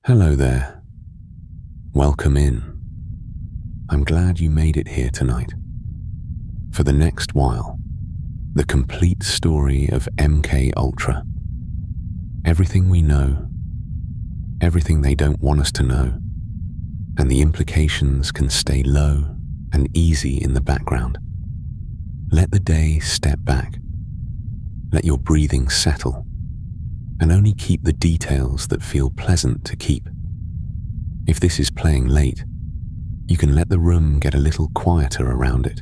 Hello there. Welcome in. I'm glad you made it here tonight. For the next while, the complete story of MK Ultra. Everything we know, everything they don't want us to know, and the implications can stay low and easy in the background. Let the day step back. Let your breathing settle, and only keep the details that feel pleasant to keep. If this is playing late, you can let the room get a little quieter around it.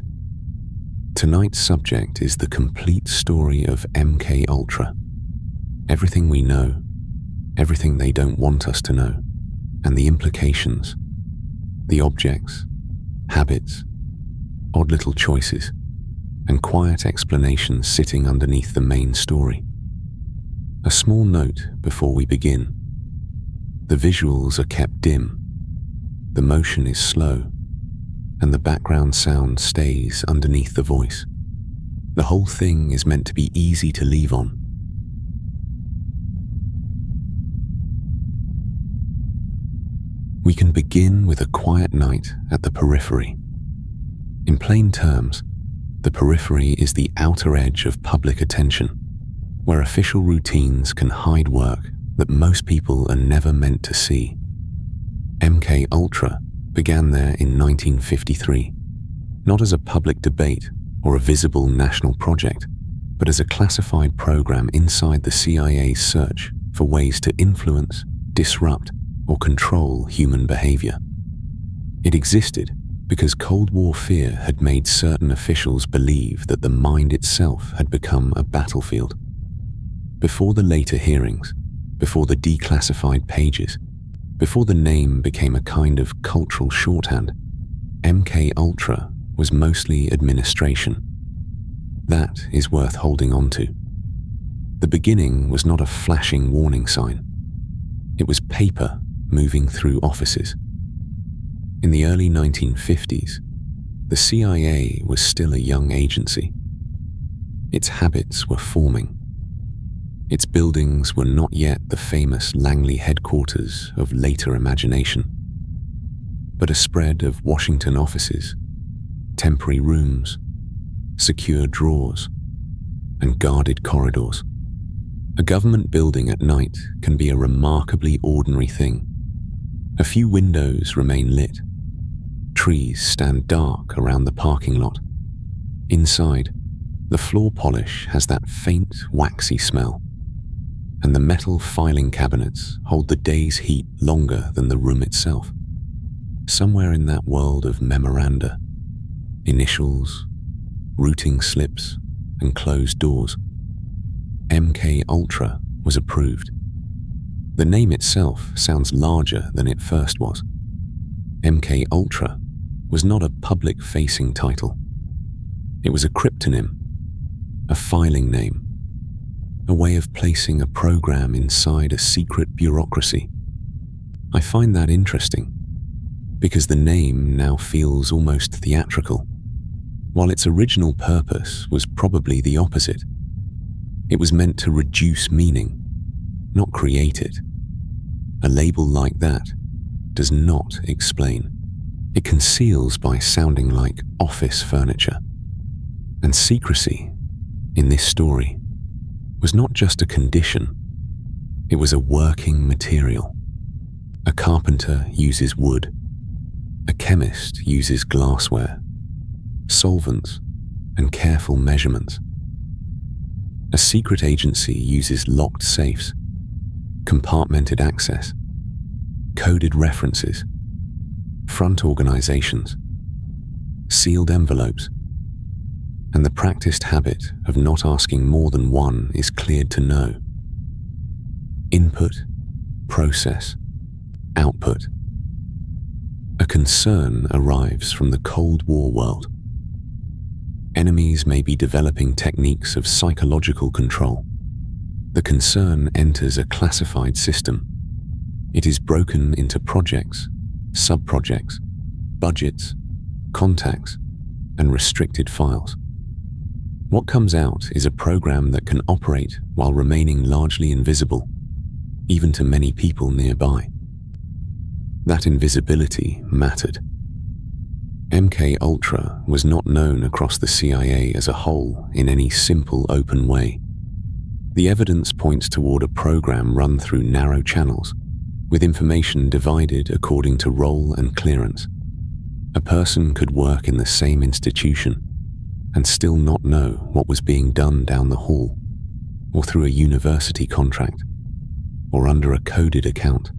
Tonight's subject is the complete story of MK Ultra. Everything we know, everything they don't want us to know, and the implications, the objects, habits, odd little choices, and quiet explanations sitting underneath the main story. A small note before we begin. The visuals are kept dim, the motion is slow, and the background sound stays underneath the voice. The whole thing is meant to be easy to leave on. We can begin with a quiet night at the periphery. In plain terms, the periphery is the outer edge of public attention, where official routines can hide work that most people are never meant to see. MK Ultra began there in 1953, not as a public debate or a visible national project, but as a classified program inside the CIA's search for ways to influence, disrupt, or control human behavior. It existed because Cold War fear had made certain officials believe that the mind itself had become a battlefield. Before the later hearings, before the declassified pages, before the name became a kind of cultural shorthand, MK Ultra was mostly administration. That is worth holding on to. The beginning was not a flashing warning sign. It was paper moving through offices. In the early 1950s, the CIA was still a young agency. Its habits were forming. Its buildings were not yet the famous Langley headquarters of later imagination, but a spread of Washington offices, temporary rooms, secure drawers, and guarded corridors. A government building at night can be a remarkably ordinary thing. A few windows remain lit. Trees stand dark around the parking lot. Inside, the floor polish has that faint, waxy smell, and the metal filing cabinets hold the day's heat longer than the room itself. Somewhere in that world of memoranda, initials, routing slips, and closed doors, MK Ultra was approved. The name itself sounds larger than it first was. MK Ultra was not a public-facing title. It was a cryptonym, a filing name, a way of placing a program inside a secret bureaucracy. I find that interesting, because the name now feels almost theatrical, while its original purpose was probably the opposite. It was meant to reduce meaning, not create it. A label like that does not explain. It conceals by sounding like office furniture. And secrecy, in this story, was not just a condition, it was a working material. A carpenter uses wood. A chemist uses glassware, solvents, and careful measurements. A secret agency uses locked safes, compartmented access, coded references, front organizations, sealed envelopes, and the practiced habit of not asking more than one is cleared to know. Input, process, output. A concern arrives from the Cold War world. Enemies may be developing techniques of psychological control. The concern enters a classified system. It is broken into projects, sub-projects, budgets, contacts, and restricted files. What comes out is a program that can operate while remaining largely invisible, even to many people nearby. That invisibility mattered. MK Ultra was not known across the CIA as a whole in any simple, open way. The evidence points toward a program run through narrow channels, with information divided according to role and clearance. A person could work in the same institution and still not know what was being done down the hall, or through a university contract, or under a coded account.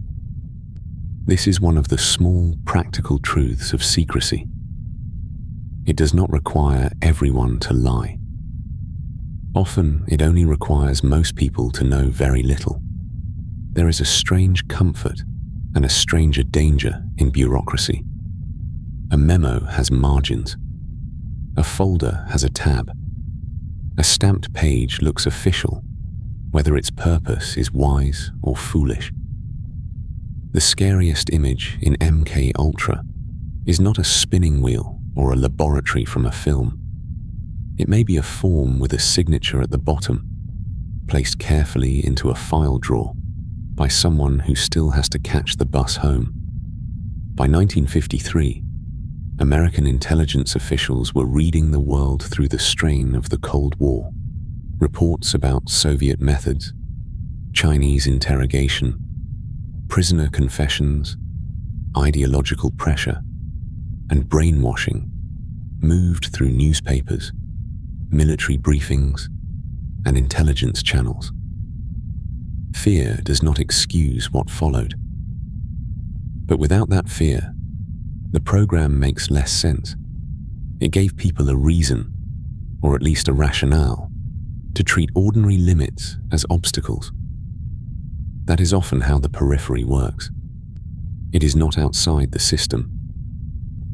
This is one of the small, practical truths of secrecy. It does not require everyone to lie. Often, it only requires most people to know very little. There is a strange comfort and a stranger danger in bureaucracy. A memo has margins. A folder has a tab. A stamped page looks official, whether its purpose is wise or foolish. The scariest image in MK Ultra is not a spinning wheel or a laboratory from a film. It may be a form with a signature at the bottom, placed carefully into a file drawer by someone who still has to catch the bus home. By 1953, American intelligence officials were reading the world through the strain of the Cold War. Reports about Soviet methods, Chinese interrogation, prisoner confessions, ideological pressure, and brainwashing moved through newspapers, military briefings, and intelligence channels. Fear does not excuse what followed. But without that fear, the program makes less sense. It gave people a reason, or at least a rationale, to treat ordinary limits as obstacles. That is often how the periphery works. It is not outside the system.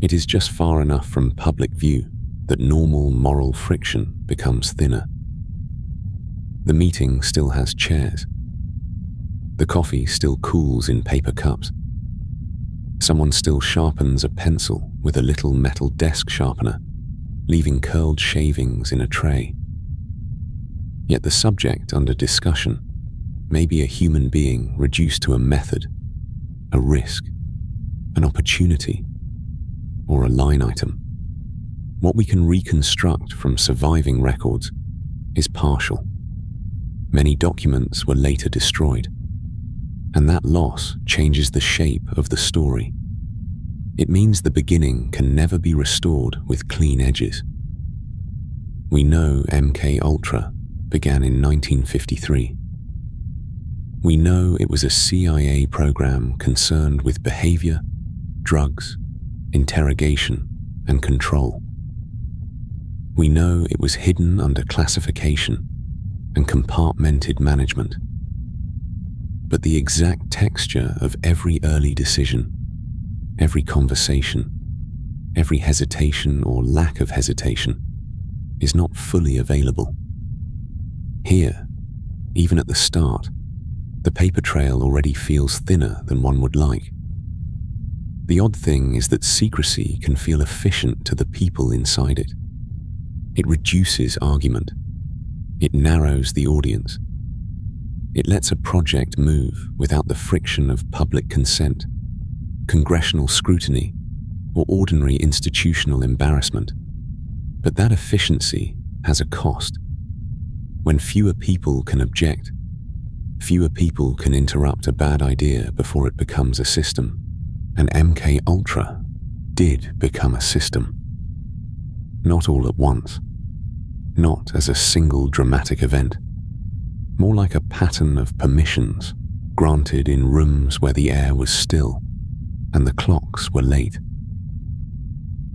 It is just far enough from public view that normal moral friction becomes thinner. The meeting still has chairs. The coffee still cools in paper cups. Someone still sharpens a pencil with a little metal desk sharpener, leaving curled shavings in a tray. Yet the subject under discussion may be a human being reduced to a method, a risk, an opportunity, or a line item. What we can reconstruct from surviving records is partial. Many documents were later destroyed, and that loss changes the shape of the story. It means the beginning can never be restored with clean edges. We know MK Ultra began in 1953. We know it was a CIA program concerned with behavior, drugs, interrogation, and control. We know it was hidden under classification and compartmented management. But the exact texture of every early decision, every conversation, every hesitation or lack of hesitation is not fully available. Here, even at the start, the paper trail already feels thinner than one would like. The odd thing is that secrecy can feel efficient to the people inside it. It reduces argument. It narrows the audience. It lets a project move without the friction of public consent, congressional scrutiny, or ordinary institutional embarrassment. But that efficiency has a cost. When fewer people can object, fewer people can interrupt a bad idea before it becomes a system. And MK Ultra did become a system. Not all at once. Not as a single dramatic event. More like a pattern of permissions granted in rooms where the air was still and the clocks were late.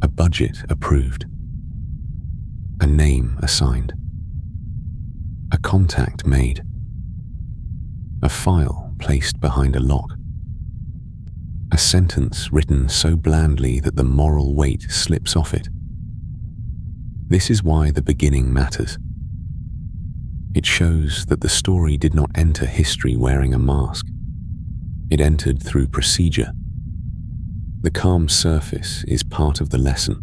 A budget approved. A name assigned. A contact made. A file placed behind a lock. A sentence written so blandly that the moral weight slips off it. This is why the beginning matters. It shows that the story did not enter history wearing a mask. It entered through procedure. The calm surface is part of the lesson.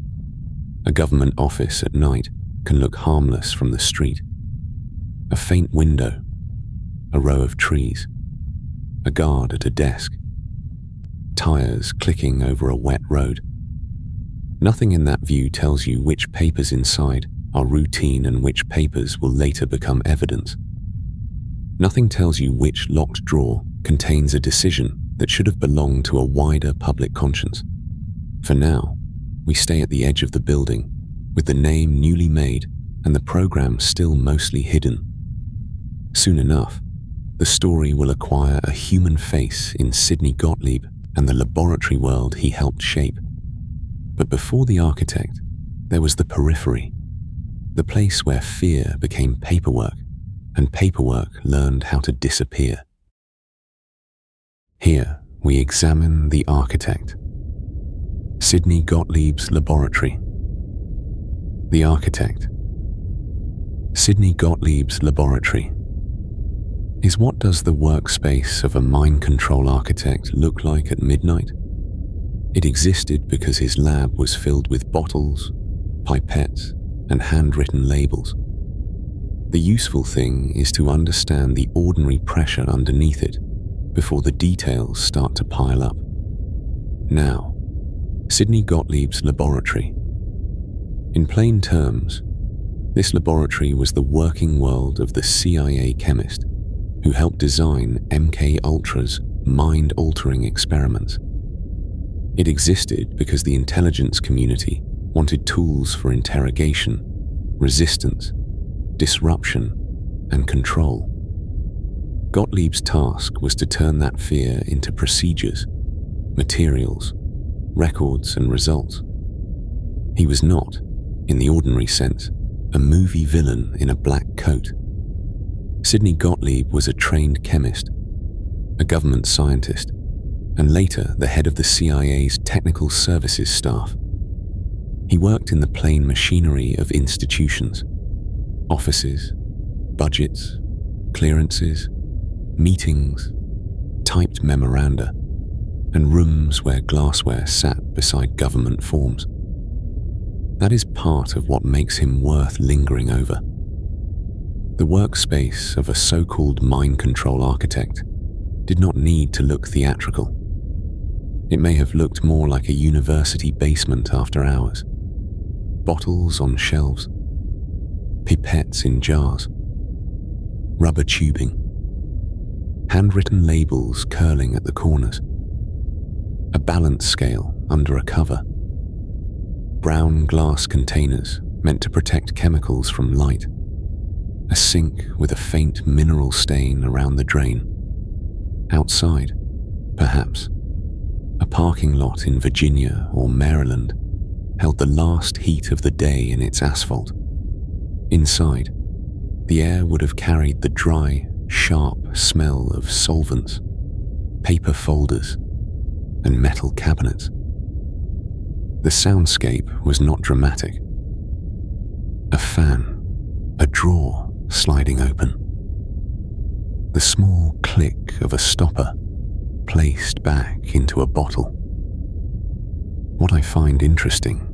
A government office at night can look harmless from the street. A faint window, a row of trees, a guard at a desk. tires clicking over a wet road. Nothing in that view tells you which papers inside are routine and which papers will later become evidence. Nothing tells you which locked drawer contains a decision that should have belonged to a wider public conscience. For now, we stay at the edge of the building, with the name newly made and the program still mostly hidden. Soon enough, the story will acquire a human face in Sidney Gottlieb and the laboratory world he helped shape. But before the architect, there was the periphery, the place where fear became paperwork and paperwork learned how to disappear. Here, we examine the architect. Sidney Gottlieb's laboratory. The architect. Sidney Gottlieb's laboratory. Is what does the workspace of a mind control architect look like at midnight? It existed because his lab was filled with bottles, pipettes, and handwritten labels. The useful thing is to understand the ordinary pressure underneath it before the details start to pile up. Now, Sidney Gottlieb's laboratory. In plain terms, this laboratory was the working world of the CIA chemist who helped design MK Ultra's mind-altering experiments. It existed because the intelligence community wanted tools for interrogation, resistance, disruption, and control. Gottlieb's task was to turn that fear into procedures, materials, records, and results. He was not, in the ordinary sense, a movie villain in a black coat. Sidney Gottlieb was a trained chemist, a government scientist, and later the head of the CIA's technical services staff. He worked in the plain machinery of institutions, offices, budgets, clearances, meetings, typed memoranda, and rooms where glassware sat beside government forms. That is part of what makes him worth lingering over. The workspace of a so-called mind control architect did not need to look theatrical. It may have looked more like a university basement after hours. Bottles on shelves, pipettes in jars, rubber tubing, handwritten labels curling at the corners, a balance scale under a cover, brown glass containers meant to protect chemicals from light, a sink with a faint mineral stain around the drain. Outside, perhaps, a parking lot in Virginia or Maryland held the last heat of the day in its asphalt. Inside, the air would have carried the dry, sharp smell of solvents, paper folders, and metal cabinets. The soundscape was not dramatic. A fan, a drawer sliding open. The small click of a stopper placed back into a bottle. What I find interesting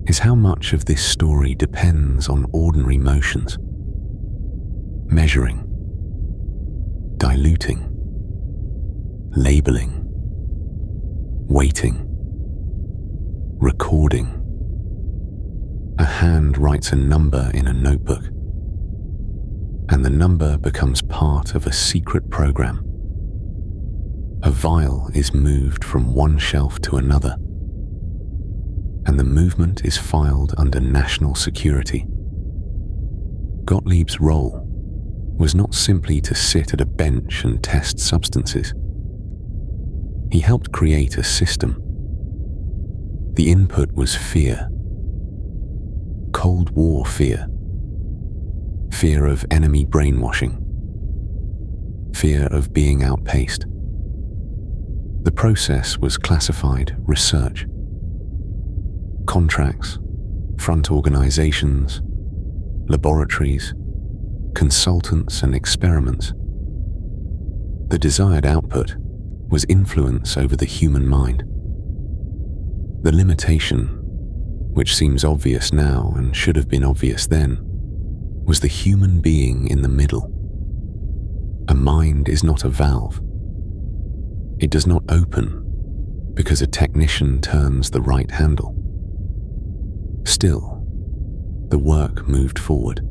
is how much of this story depends on ordinary motions. Measuring, diluting, labeling, waiting, recording. A hand writes a number in a notebook, and the number becomes part of a secret program. A vial is moved from one shelf to another, and the movement is filed under national security. Gottlieb's role was not simply to sit at a bench and test substances. He helped create a system. The input was fear. Cold War fear. Fear of enemy brainwashing. Fear of being outpaced. The process was classified research. Contracts, front organizations, laboratories, consultants, and experiments. The desired output was influence over the human mind. The limitation, which seems obvious now and should have been obvious then, was the human being in the middle. A mind is not a valve. It does not open because a technician turns the right handle. Still, the work moved forward.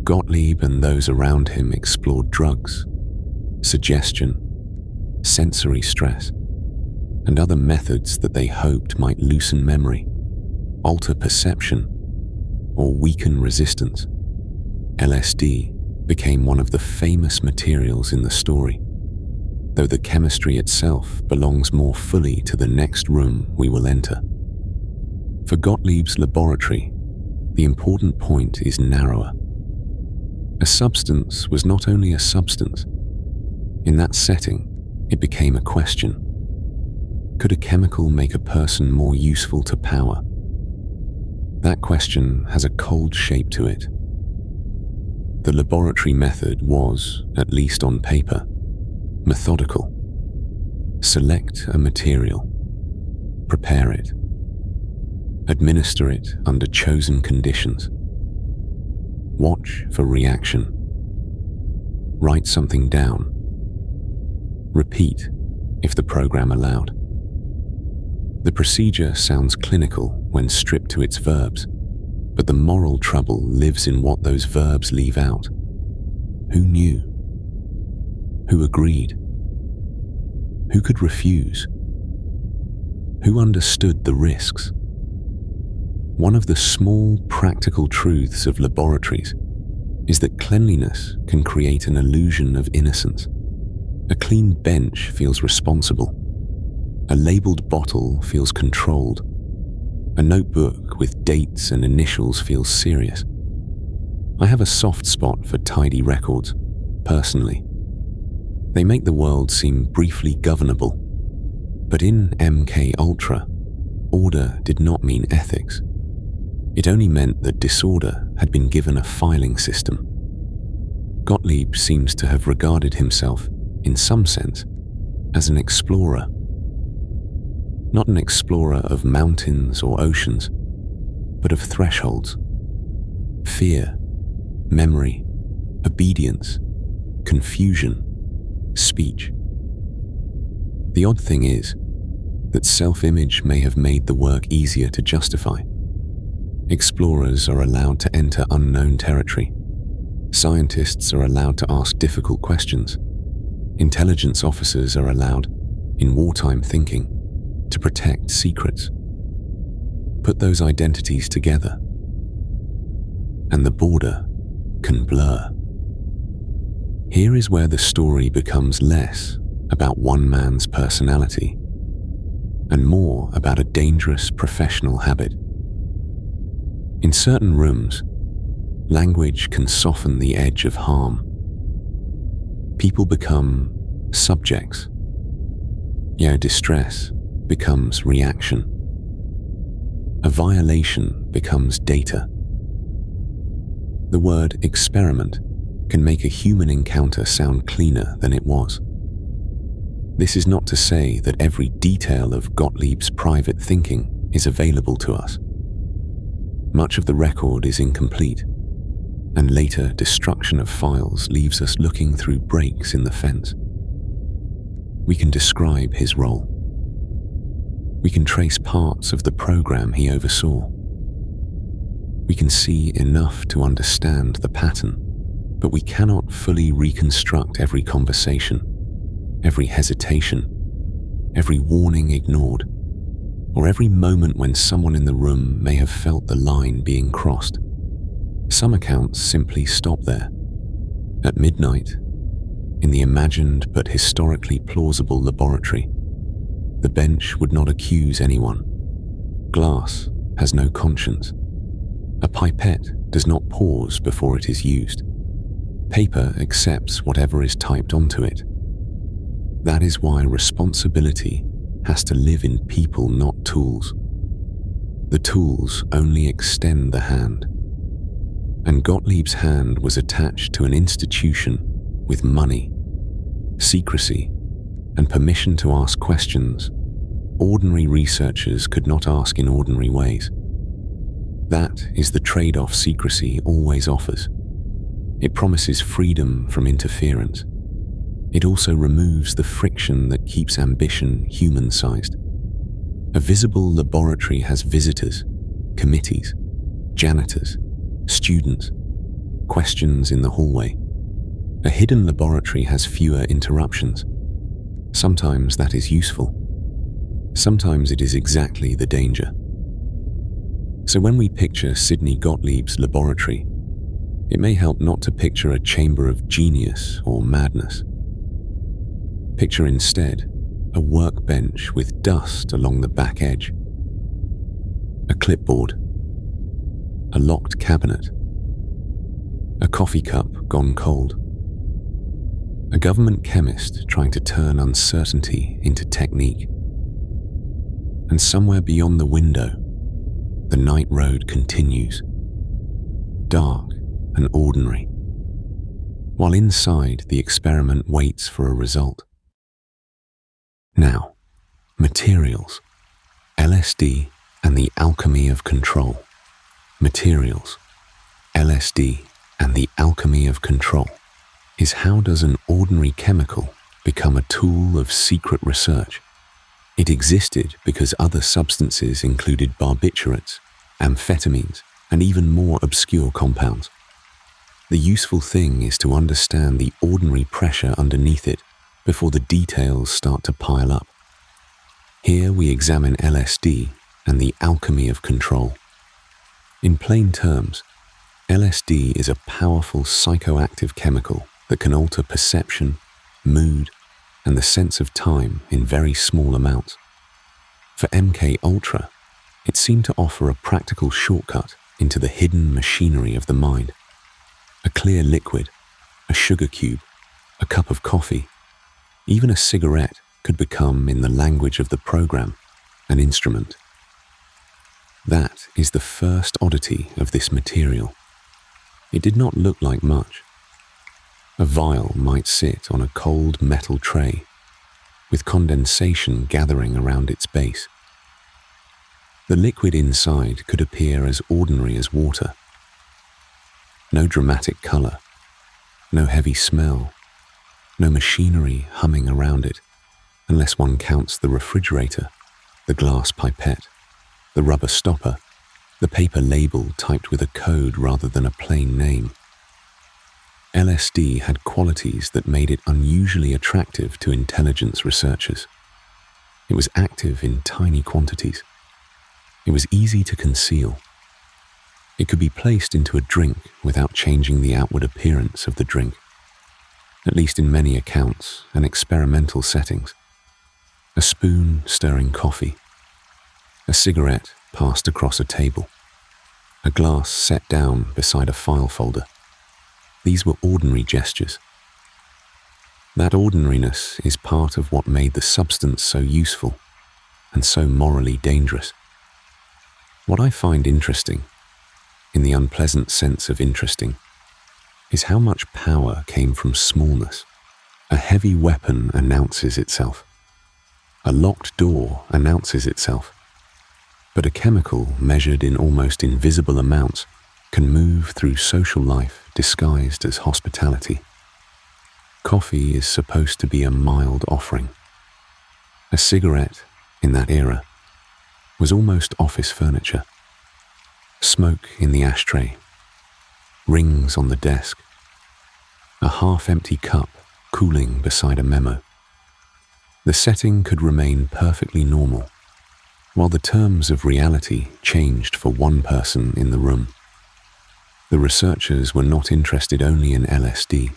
Gottlieb and those around him explored drugs, suggestion, sensory stress, and other methods that they hoped might loosen memory, alter perception, or weaken resistance. LSD became one of the famous materials in the story, though the chemistry itself belongs more fully to the next room we will enter. For Gottlieb's laboratory, the important point is narrower. A substance was not only a substance. In that setting, it became a question. Could a chemical make a person more useful to power? That question has a cold shape to it. The laboratory method was, at least on paper, methodical. Select a material, prepare it, administer it under chosen conditions, watch for reaction, write something down, repeat if the program allowed. The procedure sounds clinical when stripped to its verbs, but the moral trouble lives in what those verbs leave out. Who knew? Who agreed? Who could refuse? Who understood the risks? One of the small practical truths of laboratories is that cleanliness can create an illusion of innocence. A clean bench feels responsible. A labeled bottle feels controlled. A notebook with dates and initials feels serious. I have a soft spot for tidy records, personally. They make the world seem briefly governable. But in MK Ultra, order did not mean ethics. It only meant that disorder had been given a filing system. Gottlieb seems to have regarded himself, in some sense, as an explorer. Not an explorer of mountains or oceans, but of thresholds. Fear, memory, obedience, confusion, speech. The odd thing is that self-image may have made the work easier to justify. Explorers are allowed to enter unknown territory. Scientists are allowed to ask difficult questions. Intelligence officers are allowed, in wartime thinking, to protect secrets. Put those identities together, and the border can blur. Here is where the story becomes less about one man's personality and more about a dangerous professional habit. In certain rooms, language can soften the edge of harm. People become subjects. Your distress becomes reaction. A violation becomes data. The word experiment can make a human encounter sound cleaner than it was. This is not to say that every detail of Gottlieb's private thinking is available to us. Much of the record is incomplete, and later destruction of files leaves us looking through breaks in the fence. We can describe his role. We can trace parts of the program he oversaw. We can see enough to understand the pattern, but we cannot fully reconstruct every conversation, every hesitation, every warning ignored, or every moment when someone in the room may have felt the line being crossed. Some accounts simply stop there. At midnight, in the imagined but historically plausible laboratory, the bench would not accuse anyone. Glass has no conscience. A pipette does not pause before it is used. Paper accepts whatever is typed onto it. That is why responsibility has to live in people, not tools. The tools only extend the hand. And Gottlieb's hand was attached to an institution with money, secrecy, and permission to ask questions ordinary researchers could not ask in ordinary ways. That is the trade-off secrecy always offers. It promises freedom from interference. It also removes the friction that keeps ambition human-sized. A visible laboratory has visitors, committees, janitors, students, questions in the hallway. A hidden laboratory has fewer interruptions. Sometimes that is useful. Sometimes it is exactly the danger. So when we picture Sidney Gottlieb's laboratory, it may help not to picture a chamber of genius or madness. Picture instead a workbench with dust along the back edge, a clipboard, a locked cabinet, a coffee cup gone cold, a government chemist trying to turn uncertainty into technique. And somewhere beyond the window, the night road continues, dark and ordinary, while inside the experiment waits for a result. Now, materials, LSD and the alchemy of control. Materials, LSD and the alchemy of control is how does an ordinary chemical become a tool of secret research? It existed because other substances included barbiturates, amphetamines, and even more obscure compounds. The useful thing is to understand the ordinary pressure underneath it before the details start to pile up. Here we examine LSD and the alchemy of control. In plain terms, LSD is a powerful psychoactive chemical that can alter perception, mood, and the sense of time in very small amounts. For MK Ultra, it seemed to offer a practical shortcut into the hidden machinery of the mind. A clear liquid, a sugar cube, a cup of coffee, even a cigarette could become, in the language of the program, an instrument. That is the first oddity of this material. It did not look like much. A vial might sit on a cold metal tray, with condensation gathering around its base. The liquid inside could appear as ordinary as water. No dramatic color, no heavy smell, no machinery humming around it, unless one counts the refrigerator, the glass pipette, the rubber stopper, the paper label typed with a code rather than a plain name. LSD had qualities that made it unusually attractive to intelligence researchers. It was active in tiny quantities. It was easy to conceal. It could be placed into a drink without changing the outward appearance of the drink, at least in many accounts and experimental settings. A spoon stirring coffee, a cigarette passed across a table, a glass set down beside a file folder. These were ordinary gestures. That ordinariness is part of what made the substance so useful and so morally dangerous. What I find interesting, in the unpleasant sense of interesting, is how much power came from smallness. A heavy weapon announces itself. A locked door announces itself. But a chemical measured in almost invisible amounts can move through social life disguised as hospitality. Coffee is supposed to be a mild offering. A cigarette, in that era, was almost office furniture. Smoke in the ashtray, rings on the desk, a half-empty cup cooling beside a memo. The setting could remain perfectly normal, while the terms of reality changed for one person in the room. The researchers were not interested only in LSD.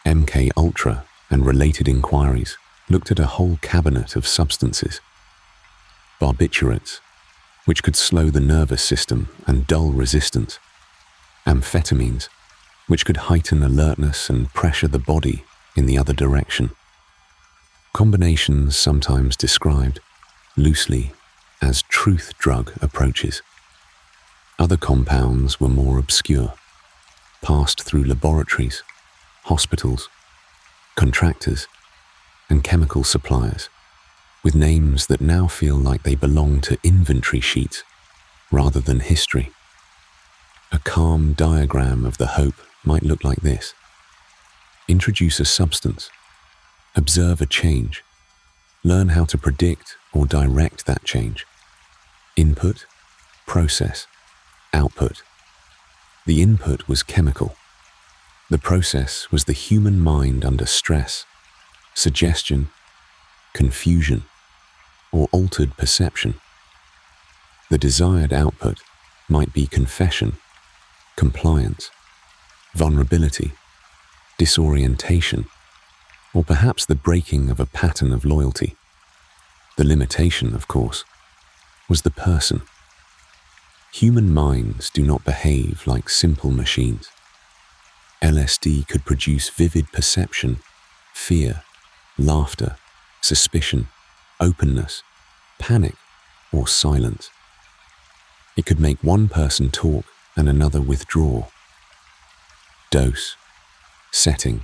MK Ultra and related inquiries looked at a whole cabinet of substances. Barbiturates, which could slow the nervous system and dull resistance. Amphetamines, which could heighten alertness and pressure the body in the other direction. Combinations sometimes described, loosely, as truth drug approaches. Other compounds were more obscure, passed through laboratories, hospitals, contractors, and chemical suppliers, with names that now feel like they belong to inventory sheets rather than history. A calm diagram of the hope might look like this. Introduce a substance, Observe a change. Learn how to predict or direct that change. Input, process, output. The input was chemical. The process was the human mind under stress, suggestion, confusion, or altered perception. The desired output might be confession, compliance, vulnerability, disorientation, or perhaps the breaking of a pattern of loyalty. The limitation, of course, was the person. Human minds do not behave like simple machines. LSD could produce vivid perception, fear, laughter, suspicion, openness, panic, or silence. It could make one person talk and another withdraw. Dose, setting,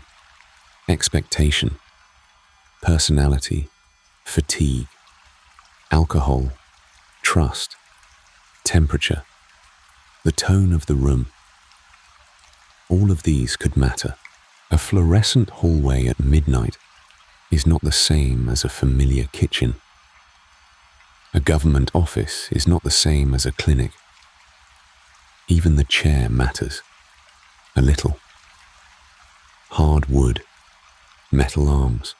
expectation, personality, fatigue, alcohol, trust, temperature, the tone of the room. All of these could matter. A fluorescent hallway at midnight is not the same as a familiar kitchen. A government office is not the same as a clinic. Even the chair matters. A little. Hard wood, metal arms,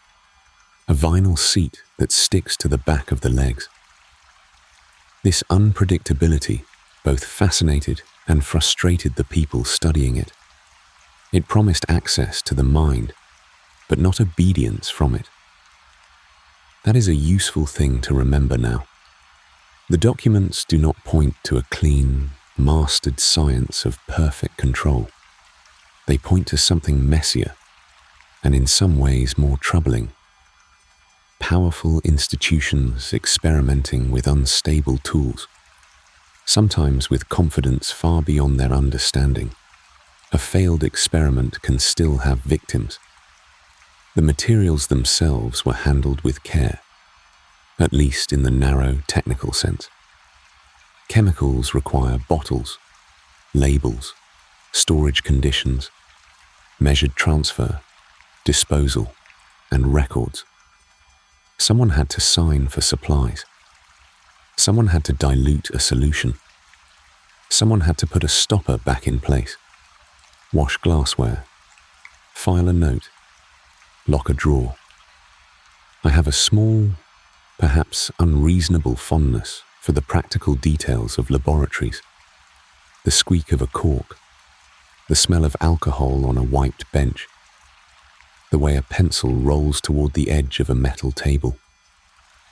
a vinyl seat that sticks to the back of the legs. This unpredictability both fascinated and frustrated the people studying it. It promised access to the mind, but not obedience from it. That is a useful thing to remember now. The documents do not point to a clean, mastered science of perfect control. They point to something messier, and in some ways more troubling. Powerful institutions experimenting with unstable tools, sometimes with confidence far beyond their understanding. A failed experiment can still have victims. The materials themselves were handled with care, at least in the narrow technical sense. Chemicals require bottles, labels, storage conditions, measured transfer, disposal, and records. Someone had to sign for supplies. Someone had to dilute a solution. Someone had to put a stopper back in place, wash glassware, file a note, lock a drawer. I have a small, perhaps unreasonable fondness for the practical details of laboratories. The squeak of a cork, the smell of alcohol on a wiped bench, the way a pencil rolls toward the edge of a metal table.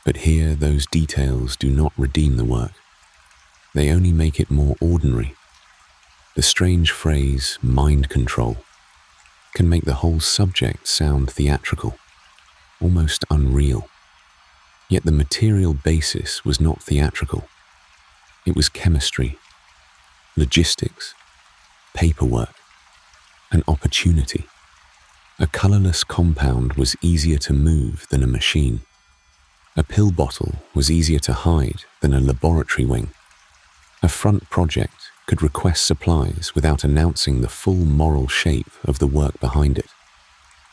But here those details do not redeem the work. They only make it more ordinary. The strange phrase, mind control, can make the whole subject sound theatrical, almost unreal. Yet the material basis was not theatrical. It was chemistry, logistics, paperwork, an opportunity. A colorless compound was easier to move than a machine. A pill bottle was easier to hide than a laboratory wing. A front project could request supplies without announcing the full moral shape of the work behind it.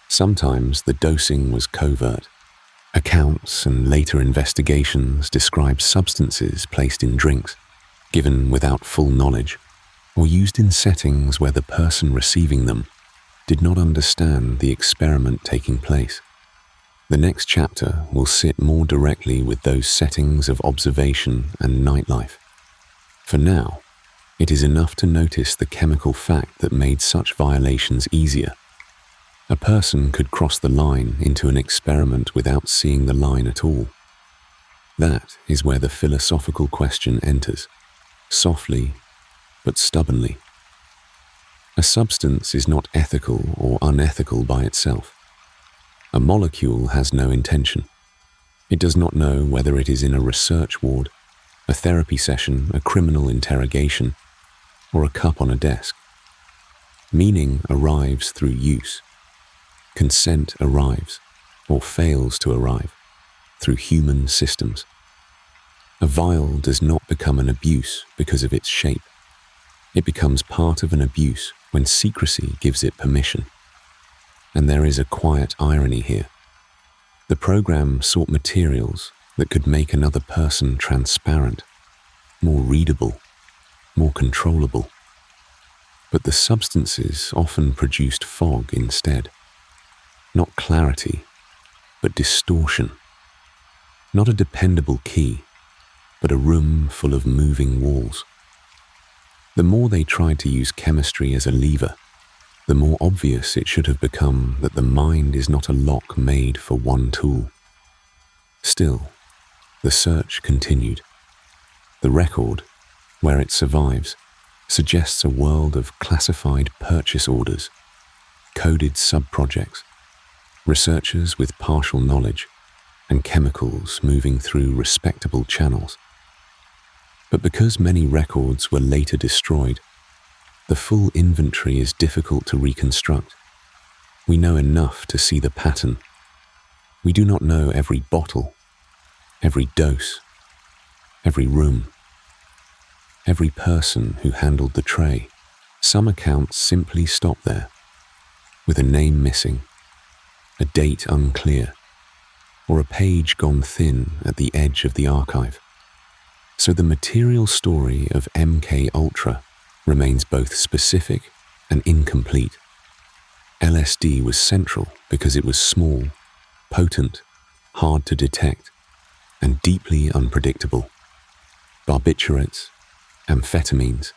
Sometimes the dosing was covert. Accounts and later investigations described substances placed in drinks, given without full knowledge, or used in settings where the person receiving them did not understand the experiment taking place. The next chapter will sit more directly with those settings of observation and nightlife. For now, it is enough to notice the chemical fact that made such violations easier. A person could cross the line into an experiment without seeing the line at all. That is where the philosophical question enters, softly but stubbornly. A substance is not ethical or unethical by itself. A molecule has no intention. It does not know whether it is in a research ward, a therapy session, a criminal interrogation, or a cup on a desk. Meaning arrives through use. Consent arrives, or fails to arrive, through human systems. A vial does not become an abuse because of its shape. It becomes part of an abuse when secrecy gives it permission. And there is a quiet irony here. The program sought materials that could make another person transparent, more readable, more controllable. But the substances often produced fog instead. Not clarity, but distortion. Not a dependable key, but a room full of moving walls. The more they tried to use chemistry as a lever, the more obvious it should have become that the mind is not a lock made for one tool. Still, the search continued. The record, where it survives, suggests a world of classified purchase orders, coded sub-projects, researchers with partial knowledge, and chemicals moving through respectable channels. But because many records were later destroyed, the full inventory is difficult to reconstruct. We know enough to see the pattern. We do not know every bottle, every dose, every room, every person who handled the tray. Some accounts simply stop there, with a name missing, a date unclear, or a page gone thin at the edge of the archive. So the material story of MK Ultra remains both specific and incomplete. LSD was central because it was small, potent, hard to detect, and deeply unpredictable. Barbiturates, amphetamines,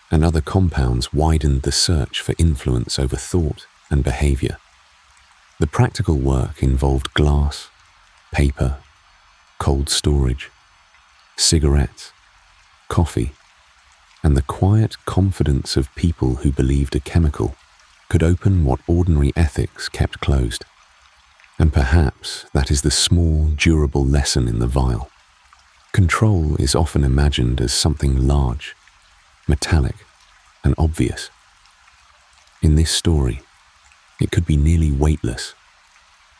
and other compounds widened the search for influence over thought and behavior. The practical work involved glass, paper, cold storage, cigarettes, coffee, and the quiet confidence of people who believed a chemical could open what ordinary ethics kept closed. And perhaps that is the small, durable lesson in the vial. Control is often imagined as something large, metallic, and obvious. In this story, it could be nearly weightless,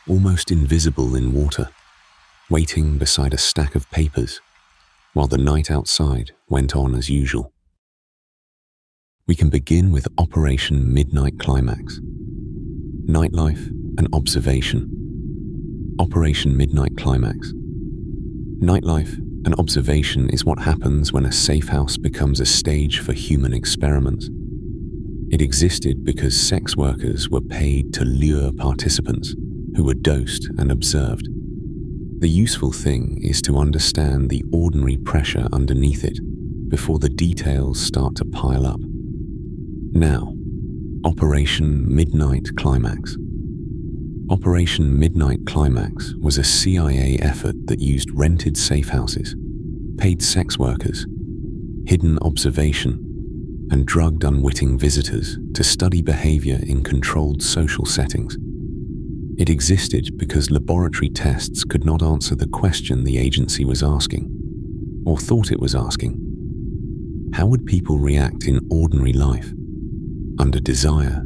almost invisible in water, waiting beside a stack of papers, while the night outside went on as usual. We can begin with Operation Midnight Climax. Nightlife and observation. Operation Midnight Climax. Nightlife and observation is what happens when a safe house becomes a stage for human experiments. It existed because sex workers were paid to lure participants who were dosed and observed. The useful thing is to understand the ordinary pressure underneath it before the details start to pile up. Now, Operation Midnight Climax. Operation Midnight Climax was a CIA effort that used rented safe houses, paid sex workers, hidden observation, and drugged unwitting visitors to study behavior in controlled social settings. It existed because laboratory tests could not answer the question the agency was asking, or thought it was asking. How would people react in ordinary life, under desire,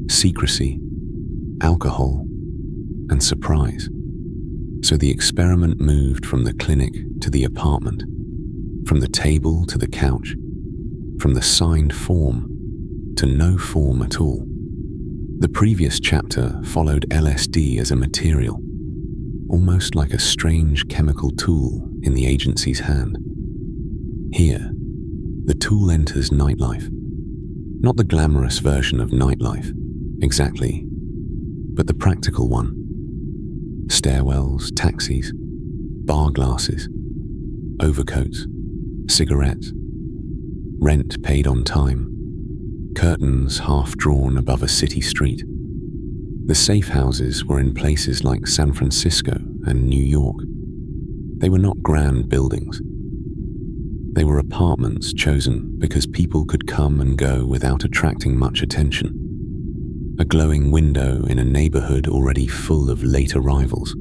secrecy, alcohol, and surprise? So the experiment moved from the clinic to the apartment, from the table to the couch, from the signed form to no form at all. The previous chapter followed LSD as a material, almost like a strange chemical tool in the agency's hand. Here, the tool enters nightlife. Not the glamorous version of nightlife, exactly, but the practical one. Stairwells, taxis, bar glasses, overcoats, cigarettes, rent paid on time, curtains half drawn above a city street. The safe houses were in places like San Francisco and New York. They were not grand buildings. They were apartments chosen because people could come and go without attracting much attention. A glowing window in a neighborhood already full of late arrivals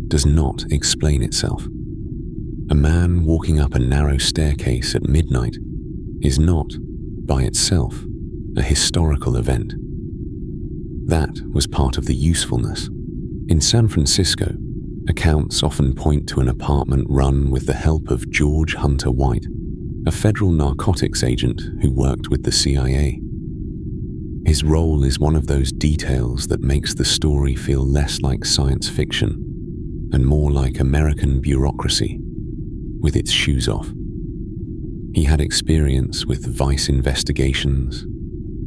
does not explain itself. A man walking up a narrow staircase at midnight is not, by itself, a historical event. That was part of the usefulness. In San Francisco, accounts often point to an apartment run with the help of George Hunter White, a federal narcotics agent who worked with the CIA. His role is one of those details that makes the story feel less like science fiction and more like American bureaucracy, with its shoes off. He had experience with vice investigations,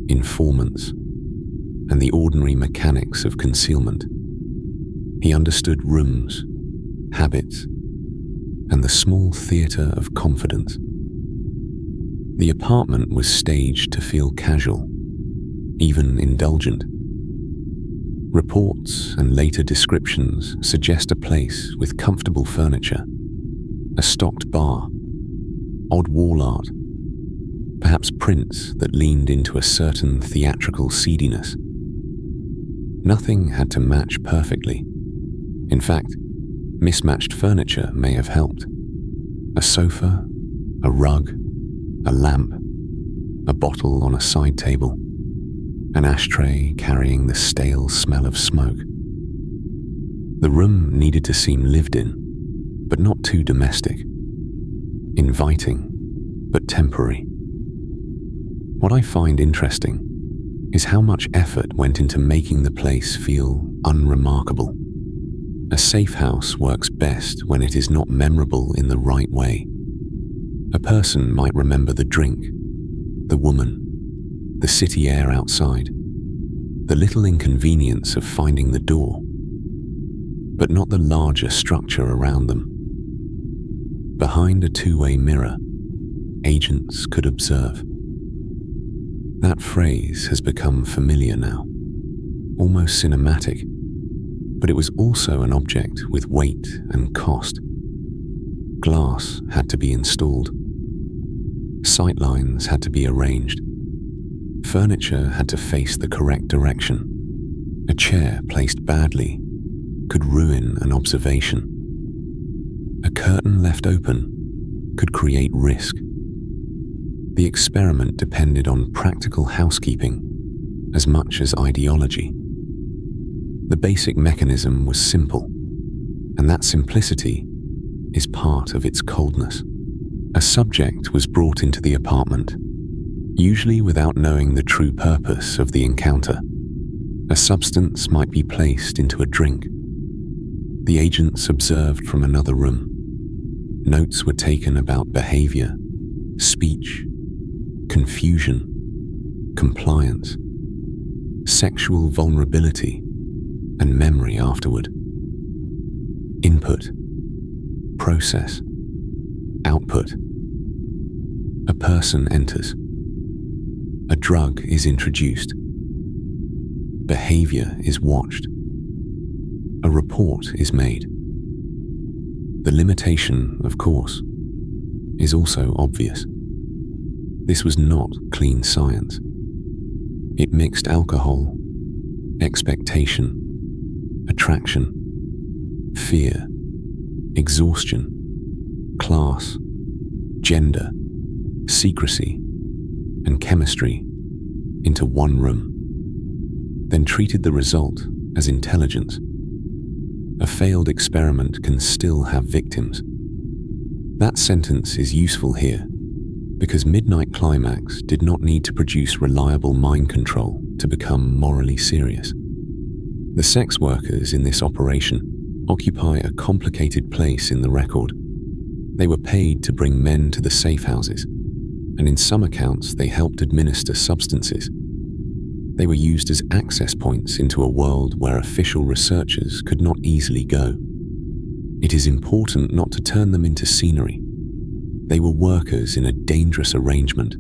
informants, and the ordinary mechanics of concealment. He understood rooms, habits, and the small theatre of confidence. The apartment was staged to feel casual, even indulgent. Reports and later descriptions suggest a place with comfortable furniture, a stocked bar, odd wall art, perhaps prints that leaned into a certain theatrical seediness. Nothing had to match perfectly. In fact, mismatched furniture may have helped. A sofa, a rug, a lamp, a bottle on a side table, an ashtray carrying the stale smell of smoke. The room needed to seem lived in, but not too domestic. Inviting, but temporary. What I find interesting is how much effort went into making the place feel unremarkable. A safe house works best when it is not memorable in the right way. A person might remember the drink, the woman, the city air outside, the little inconvenience of finding the door, but not the larger structure around them. Behind a two-way mirror, agents could observe. That phrase has become familiar now, almost cinematic, but it was also an object with weight and cost. Glass had to be installed. Sightlines had to be arranged. Furniture had to face the correct direction. A chair placed badly could ruin an observation. A curtain left open could create risk. The experiment depended on practical housekeeping as much as ideology. The basic mechanism was simple, and that simplicity is part of its coldness. A subject was brought into the apartment, usually without knowing the true purpose of the encounter. A substance might be placed into a drink. The agents observed from another room. Notes were taken about behavior, speech, confusion, compliance, sexual vulnerability, and memory afterward. Input, process, output. A person enters. A drug is introduced. Behavior is watched. A report is made. The limitation, of course, is also obvious. This was not clean science. It mixed alcohol, expectation, attraction, fear, exhaustion, class, gender, secrecy, and chemistry into one room, then treated the result as intelligence. A failed experiment can still have victims. That sentence is useful here because Midnight Climax did not need to produce reliable mind control to become morally serious. The sex workers in this operation occupy a complicated place in the record. They were paid to bring men to the safe houses, and in some accounts they helped administer substances. They were used as access points into a world where official researchers could not easily go. It is important not to turn them into scenery. They were workers in a dangerous arrangement,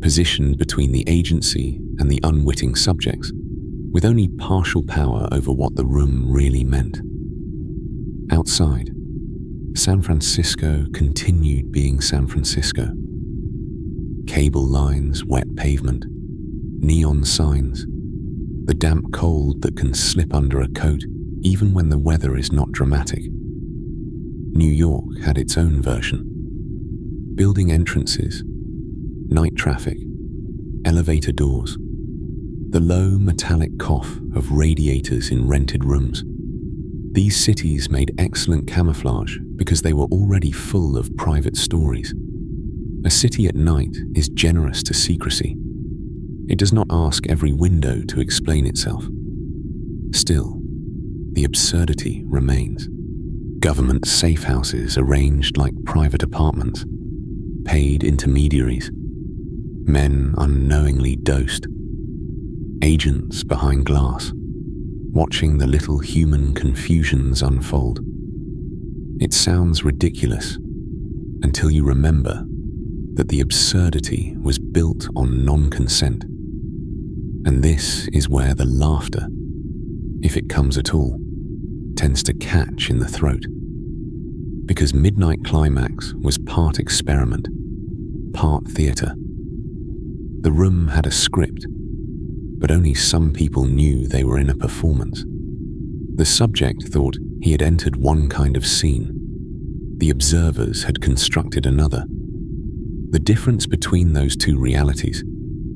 positioned between the agency and the unwitting subjects, with only partial power over what the room really meant. Outside, San Francisco continued being San Francisco. Cable lines, wet pavement, neon signs, the damp cold that can slip under a coat even when the weather is not dramatic. New York had its own version. Building entrances, night traffic, elevator doors, the low metallic cough of radiators in rented rooms. These cities made excellent camouflage because they were already full of private stories. A city at night is generous to secrecy. It does not ask every window to explain itself. Still, the absurdity remains. government safehouses arranged like private apartments, paid intermediaries, men unknowingly dosed, agents behind glass, watching the little human confusions unfold. It sounds ridiculous until you remember that the absurdity was built on non-consent. And this is where the laughter, if it comes at all, tends to catch in the throat. Because Midnight Climax was part experiment, part theatre. The room had a script, but only some people knew they were in a performance. The subject thought he had entered one kind of scene. The observers had constructed another. The difference between those two realities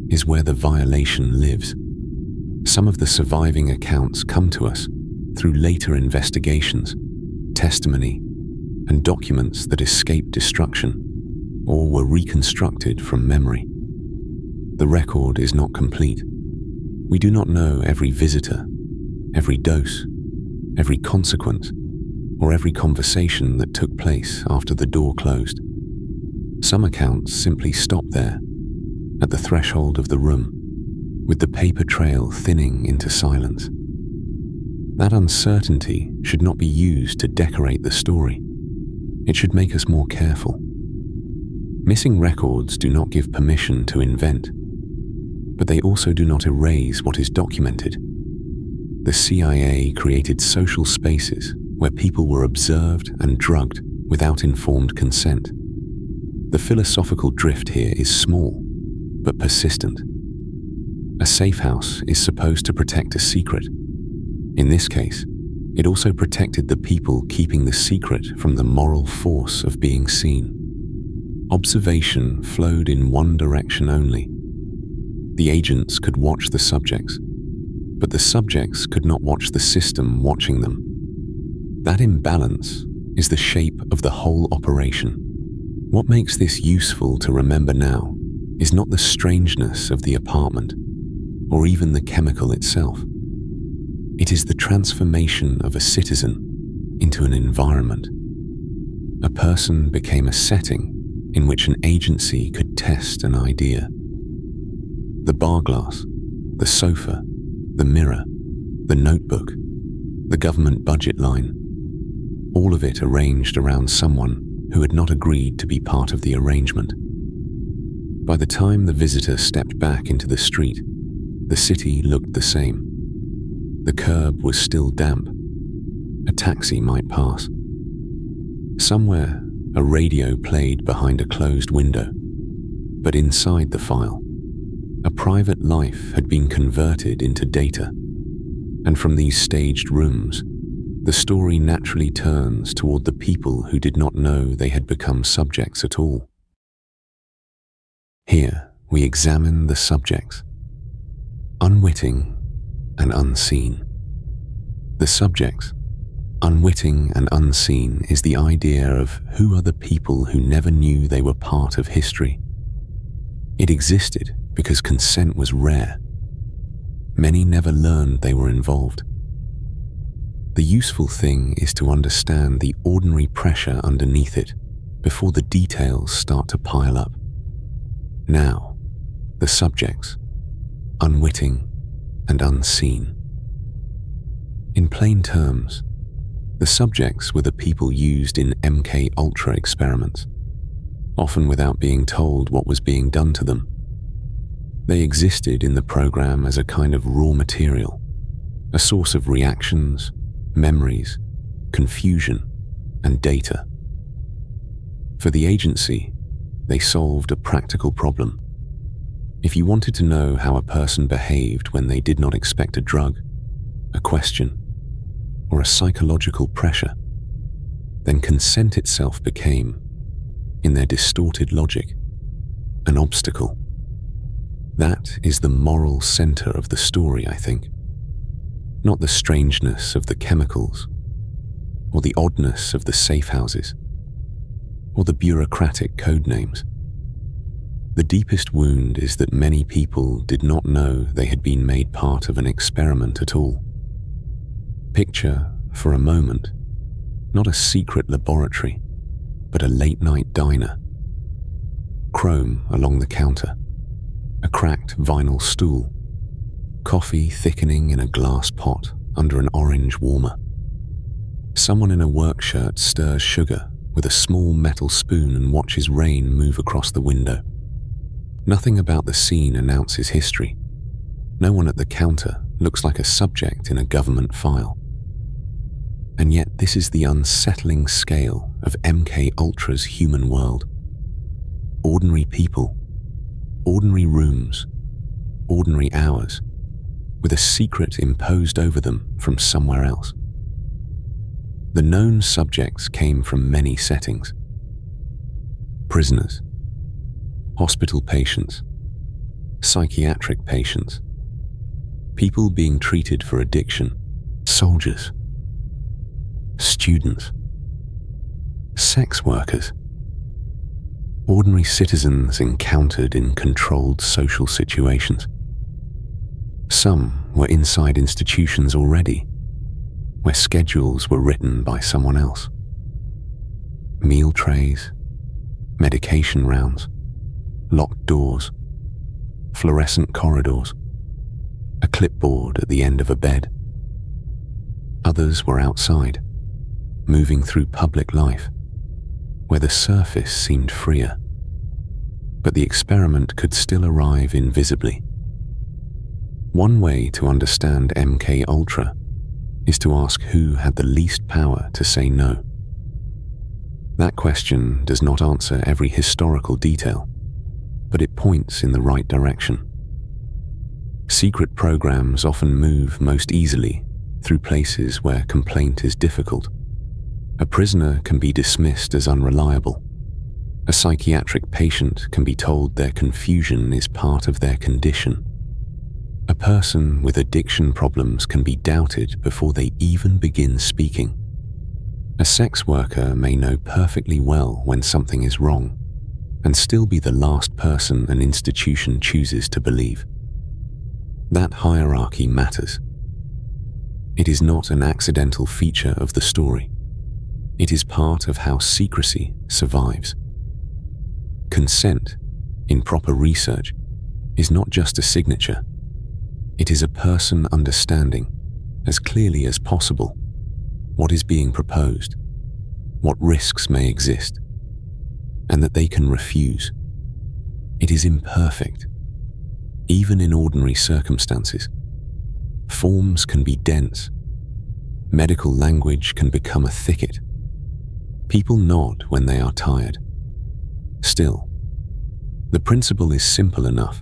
is where the violation lives. Some of the surviving accounts come to us through later investigations, testimony, and documents that escaped destruction or were reconstructed from memory. The record is not complete. We do not know every visitor, every dose, every consequence, or every conversation that took place after the door closed. Some accounts simply stop there, at the threshold of the room, with the paper trail thinning into silence. That uncertainty should not be used to decorate the story. It should make us more careful. Missing records do not give permission to invent, but they also do not erase what is documented. The CIA created social spaces where people were observed and drugged without informed consent. The philosophical drift here is small, but persistent. A safe house is supposed to protect a secret. In this case, it also protected the people keeping the secret from the moral force of being seen. Observation flowed in one direction only. The agents could watch the subjects, but the subjects could not watch the system watching them. That imbalance is the shape of the whole operation. What makes this useful to remember now is not the strangeness of the apartment, or even the chemical itself. It is the transformation of a citizen into an environment. A person became a setting in which an agency could test an idea. The bar glass, the sofa, the mirror, the notebook, the government budget line, all of it arranged around someone who had not agreed to be part of the arrangement. By the time the visitor stepped back into the street, the city looked the same. The curb was still damp. A taxi might pass. Somewhere, a radio played behind a closed window, but inside the file, a private life had been converted into data, and from these staged rooms, the story naturally turns toward the people who did not know they had become subjects at all. Here, we examine the subjects, unwitting and unseen. The subjects, unwitting and unseen, is the idea of who are the people who never knew they were part of history. It existed because consent was rare. Many never learned they were involved. The useful thing is to understand the ordinary pressure underneath it before the details start to pile up. Now, the subjects, unwitting and unseen. In plain terms, the subjects were the people used in MK Ultra experiments, often without being told what was being done to them. They existed in the program as a kind of raw material, a source of reactions, memories, confusion, and data. For the agency, they solved a practical problem. If you wanted to know how a person behaved when they did not expect a drug, a question, or a psychological pressure, then consent itself became, in their distorted logic, an obstacle. That is the moral center of the story, I think. Not the strangeness of the chemicals, or the oddness of the safe houses, or the bureaucratic code names. The deepest wound is that many people did not know they had been made part of an experiment at all. Picture, for a moment, Not a secret laboratory, but a late-night diner. Chrome along the counter, a cracked vinyl stool, coffee thickening in a glass pot under an orange warmer. Someone in a work shirt stirs sugar with a small metal spoon and watches rain move across the window. Nothing about the scene announces history. No one at the counter looks like a subject in a government file. And yet this is the unsettling scale of MK Ultra's human world. Ordinary people, ordinary rooms, ordinary hours, with a secret imposed over them from somewhere else. The known subjects came from many settings. Prisoners, hospital patients, psychiatric patients, people being treated for addiction, soldiers, students, sex workers, ordinary citizens encountered in controlled social situations. Some were inside institutions already, where schedules were written by someone else. Meal trays, medication rounds, locked doors, fluorescent corridors, a clipboard at the end of a bed. Others were outside, moving through public life, where the surface seemed freer, but the experiment could still arrive invisibly. One way to understand MK Ultra is to ask who had the least power to say no. That question does not answer every historical detail, but it points in the right direction. Secret programs often move most easily through places where complaint is difficult. A prisoner can be dismissed as unreliable. A psychiatric patient can be told their confusion is part of their condition. A person with addiction problems can be doubted before they even begin speaking. A sex worker may know perfectly well when something is wrong and still be the last person an institution chooses to believe. That hierarchy matters. It is not an accidental feature of the story. It is part of how secrecy survives. Consent, in proper research, is not just a signature. It is a person understanding, as clearly as possible, what is being proposed, what risks may exist, and that they can refuse. It is imperfect, even in ordinary circumstances. Forms can be dense. Medical language can become a thicket. People nod when they are tired. Still, the principle is simple enough.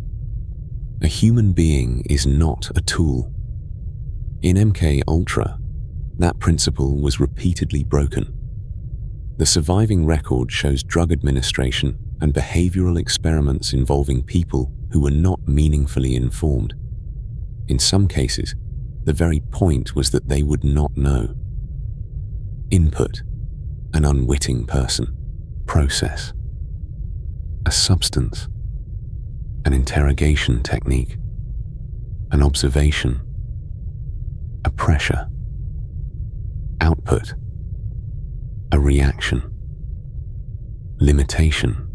A human being is not a tool. In MK Ultra, that principle was repeatedly broken. The surviving record shows drug administration and behavioral experiments involving people who were not meaningfully informed. In some cases, the very point was that they would not know. Input, an unwitting person. Process, a substance. An interrogation technique. An observation. A pressure. Output, a reaction. Limitation.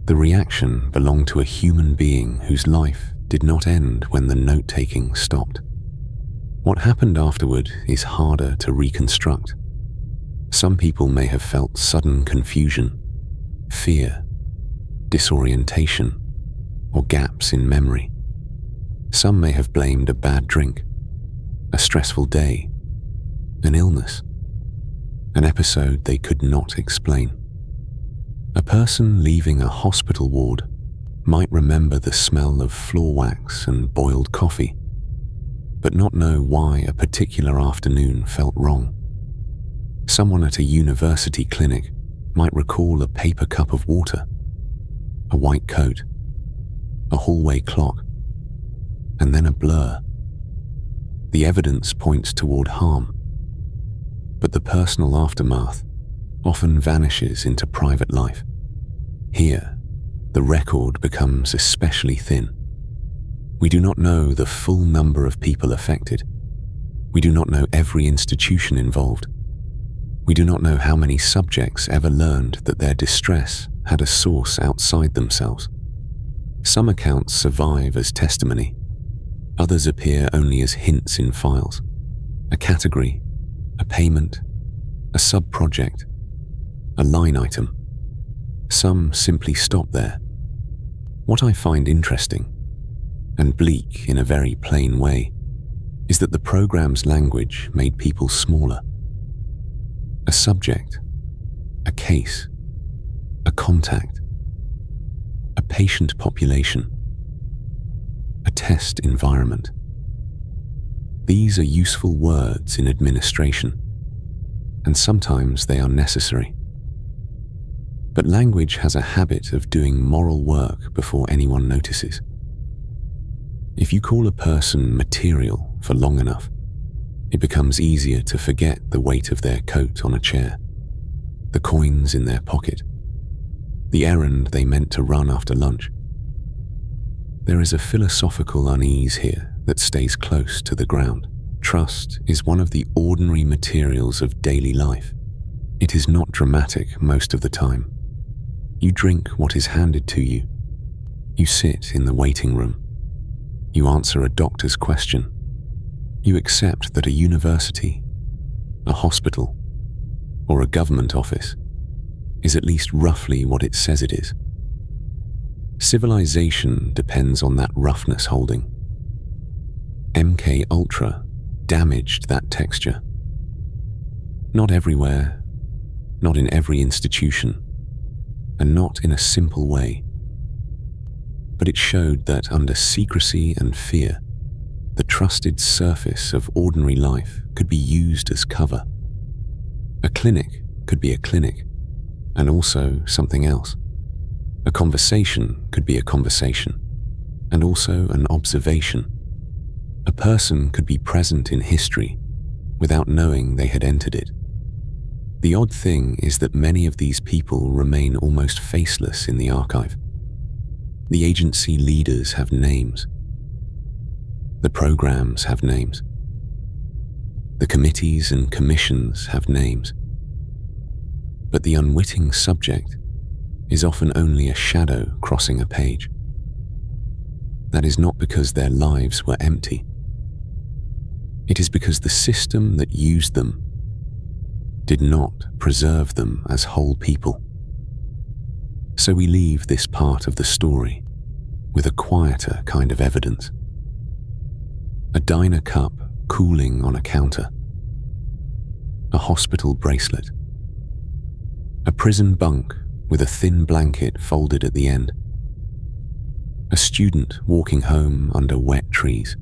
The reaction belonged to a human being whose life did not end when the note-taking stopped. What happened afterward is harder to reconstruct. Some people may have felt sudden confusion, fear, disorientation, or gaps in memory. Some may have blamed a bad drink, a stressful day, an illness, an episode they could not explain. A person leaving a hospital ward might remember the smell of floor wax and boiled coffee, but not know why a particular afternoon felt wrong. Someone at a university clinic might recall a paper cup of water, a white coat, a hallway clock, and then a blur. The evidence points toward harm, but the personal aftermath often vanishes into private life. Here, the record becomes especially thin. We do not know the full number of people affected. We do not know every institution involved. We do not know how many subjects ever learned that their distress had a source outside themselves. Some accounts survive as testimony. Others appear only as hints in files, a category, a payment, a sub-project, a line item. Some simply stop there. What I find interesting, and bleak in a very plain way, is that the program's language made people smaller. A subject, a case, a contact, a patient population, a test environment. These are useful words in administration, and sometimes they are necessary. But language has a habit of doing moral work before anyone notices. If you call a person material for long enough, it becomes easier to forget the weight of their coat on a chair, the coins in their pocket, the errand they meant to run after lunch. There is a philosophical unease here that stays close to the ground. Trust is one of the ordinary materials of daily life. It is not dramatic most of the time. You drink what is handed to you. You sit in the waiting room. You answer a doctor's question. You accept that a university, a hospital, or a government office is at least roughly what it says it is. Civilization depends on that roughness holding. MK Ultra damaged that texture. Not everywhere, not in every institution, and not in a simple way. But it showed that under secrecy and fear, the trusted surface of ordinary life could be used as cover. A clinic could be a clinic, and also something else. A conversation could be a conversation, and also an observation. A person could be present in history without knowing they had entered it. The odd thing is that many of these people remain almost faceless in the archive. The agency leaders have names. The programs have names. The committees and commissions have names. But the unwitting subject is often only a shadow crossing a page. That is not because their lives were empty. It is because the system that used them did not preserve them as whole people. So we leave this part of the story with a quieter kind of evidence. A diner cup cooling on a counter. A hospital bracelet. A prison bunk with a thin blanket folded at the end. A student walking home under wet trees,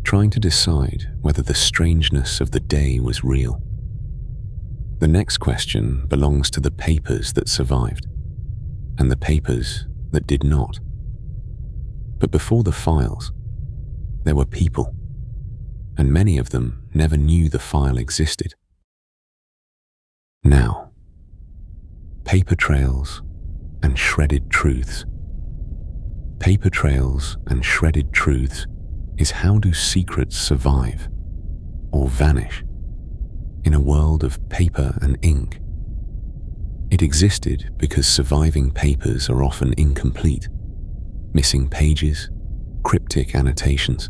trying to decide whether the strangeness of the day was real. The next question belongs to the papers that survived, and the papers that did not. But before the files, there were people, and many of them never knew the file existed. Now, paper trails and shredded truths. Paper trails and shredded truths is how do secrets survive or vanish in a world of paper and ink. It existed because surviving papers are often incomplete, missing pages, cryptic annotations.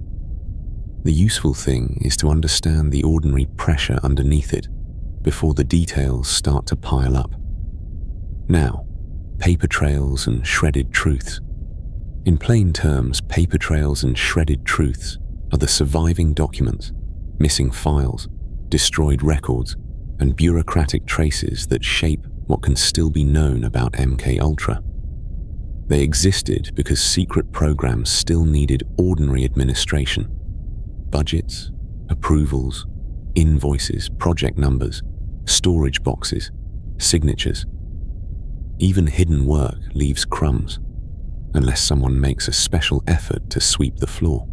The useful thing is to understand the ordinary pressure underneath it before the details start to pile up. Now, paper trails and shredded truths. In plain terms, paper trails and shredded truths are the surviving documents, missing files, destroyed records, and bureaucratic traces that shape what can still be known about MK Ultra. They existed because secret programs still needed ordinary administration. Budgets, approvals, invoices, project numbers, storage boxes, signatures. Even hidden work leaves crumbs, unless someone makes a special effort to sweep the floor.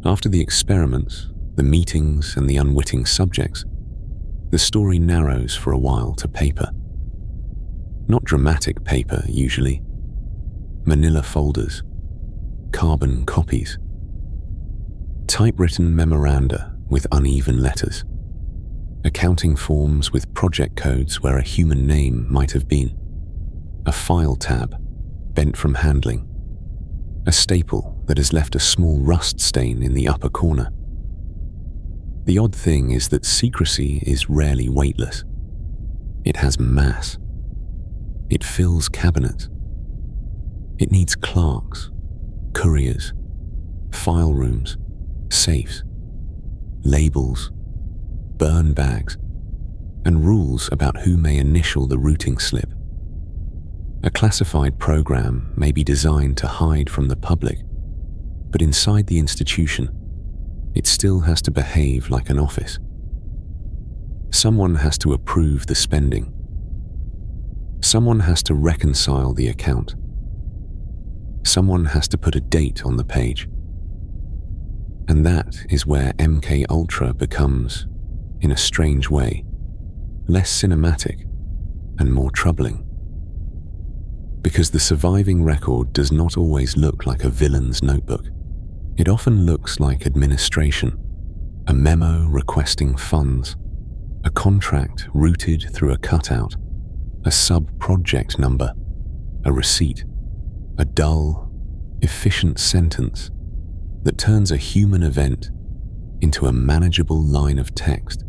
After the experiments, the meetings, and the unwitting subjects, the story narrows for a while to paper. Not dramatic paper, usually. Manila folders, carbon copies, typewritten memoranda with uneven letters. accounting forms with project codes where a human name might have been, a file tab bent from handling, a staple that has left a small rust stain in the upper corner. The odd thing is that secrecy is rarely weightless. It has mass. It fills cabinets. It needs clerks, couriers, file rooms, safes, labels, burn bags, and rules about who may initial the routing slip. A classified program may be designed to hide from the public, but inside the institution, it still has to behave like an office. Someone has to approve the spending. Someone has to reconcile the account. Someone has to put a date on the page. And that is where MK Ultra becomes, in a strange way, less cinematic and more troubling. Because the surviving record does not always look like a villain's notebook. It often looks like administration, a memo requesting funds, a contract routed through a cutout, a sub-project number, a receipt, a dull, efficient sentence that turns a human event into a manageable line of text.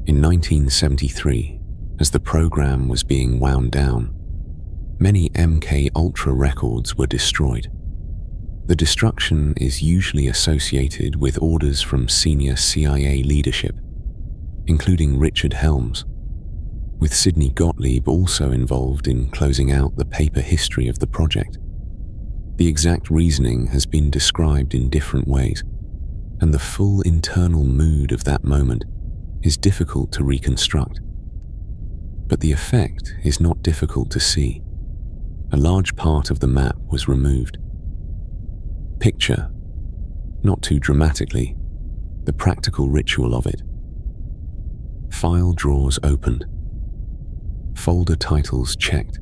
In 1973, as the program was being wound down, many MK Ultra records were destroyed. The destruction is usually associated with orders from senior CIA leadership, including Richard Helms, with Sidney Gottlieb also involved in closing out the paper history of the project. The exact reasoning has been described in different ways, and the full internal mood of that moment is difficult to reconstruct. But the effect is not difficult to see. A large part of the map was removed. Picture, not too dramatically, the practical ritual of it. File drawers opened. Folder titles checked.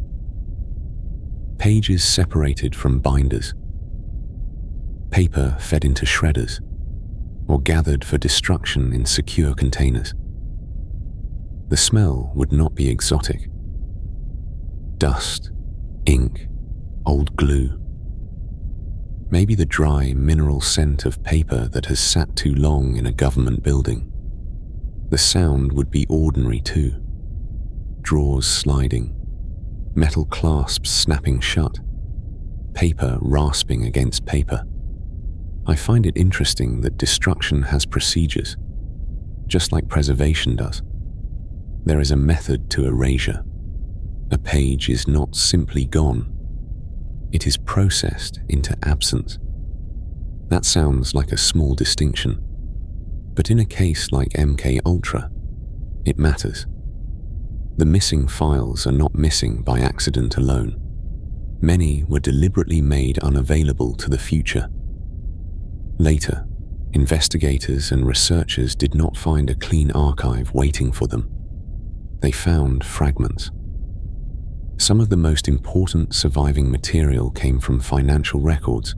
Pages separated from binders. Paper fed into shredders or gathered for destruction in secure containers. The smell would not be exotic. Dust, ink, old glue. Maybe the dry, mineral scent of paper that has sat too long in a government building. The sound would be ordinary too. Drawers sliding, metal clasps snapping shut, paper rasping against paper. I find it interesting that destruction has procedures, just like preservation does. There is a method to erasure. A page is not simply gone. It is processed into absence. That sounds like a small distinction, but in a case like MK Ultra, it matters. The missing files are not missing by accident alone. Many were deliberately made unavailable to the future. Later, investigators and researchers did not find a clean archive waiting for them. They found fragments. Some of the most important surviving material came from financial records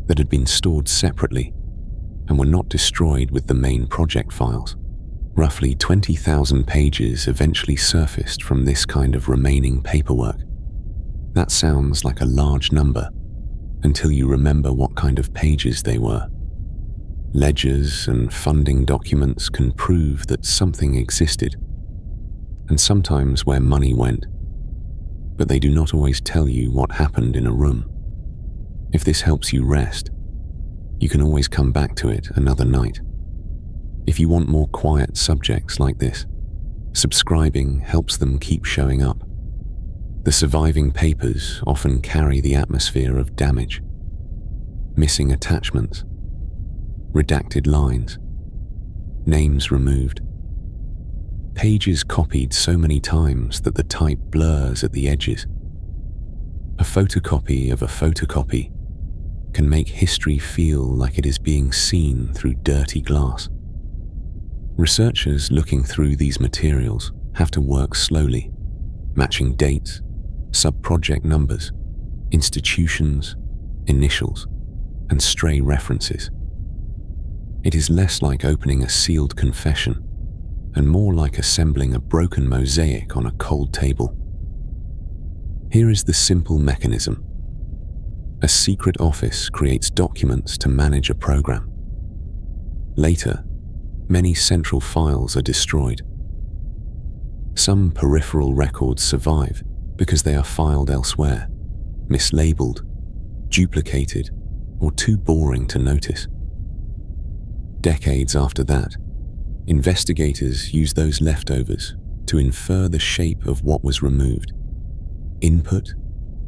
that had been stored separately and were not destroyed with the main project files. Roughly 20,000 pages eventually surfaced from this kind of remaining paperwork. That sounds like a large number until you remember what kind of pages they were. Ledgers and funding documents can prove that something existed, and sometimes where money went, but they do not always tell you what happened in a room. If this helps you rest, you can always come back to it another night. If you want more quiet subjects like this, subscribing helps them keep showing up. The surviving papers often carry the atmosphere of damage, missing attachments, redacted lines, names removed, pages copied so many times that the type blurs at the edges. A photocopy of a photocopy can make history feel like it is being seen through dirty glass. Researchers looking through these materials have to work slowly, matching dates, sub-project numbers, institutions, initials, and stray references. It is less like opening a sealed confession and more like assembling a broken mosaic on a cold table. Here is the simple mechanism. A secret office creates documents to manage a program. Later, many central files are destroyed. Some peripheral records survive because they are filed elsewhere, mislabeled, duplicated, or too boring to notice. Decades after that, investigators use those leftovers to infer the shape of what was removed. Input,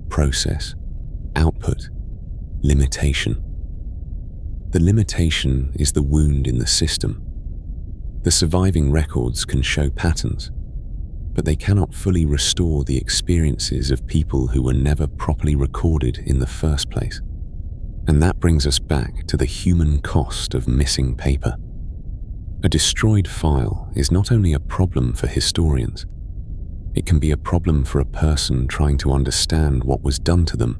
process, output, limitation. The limitation is the wound in the system. The surviving records can show patterns, but they cannot fully restore the experiences of people who were never properly recorded in the first place. And that brings us back to the human cost of missing paper. A destroyed file is not only a problem for historians, it can be a problem for a person trying to understand what was done to them,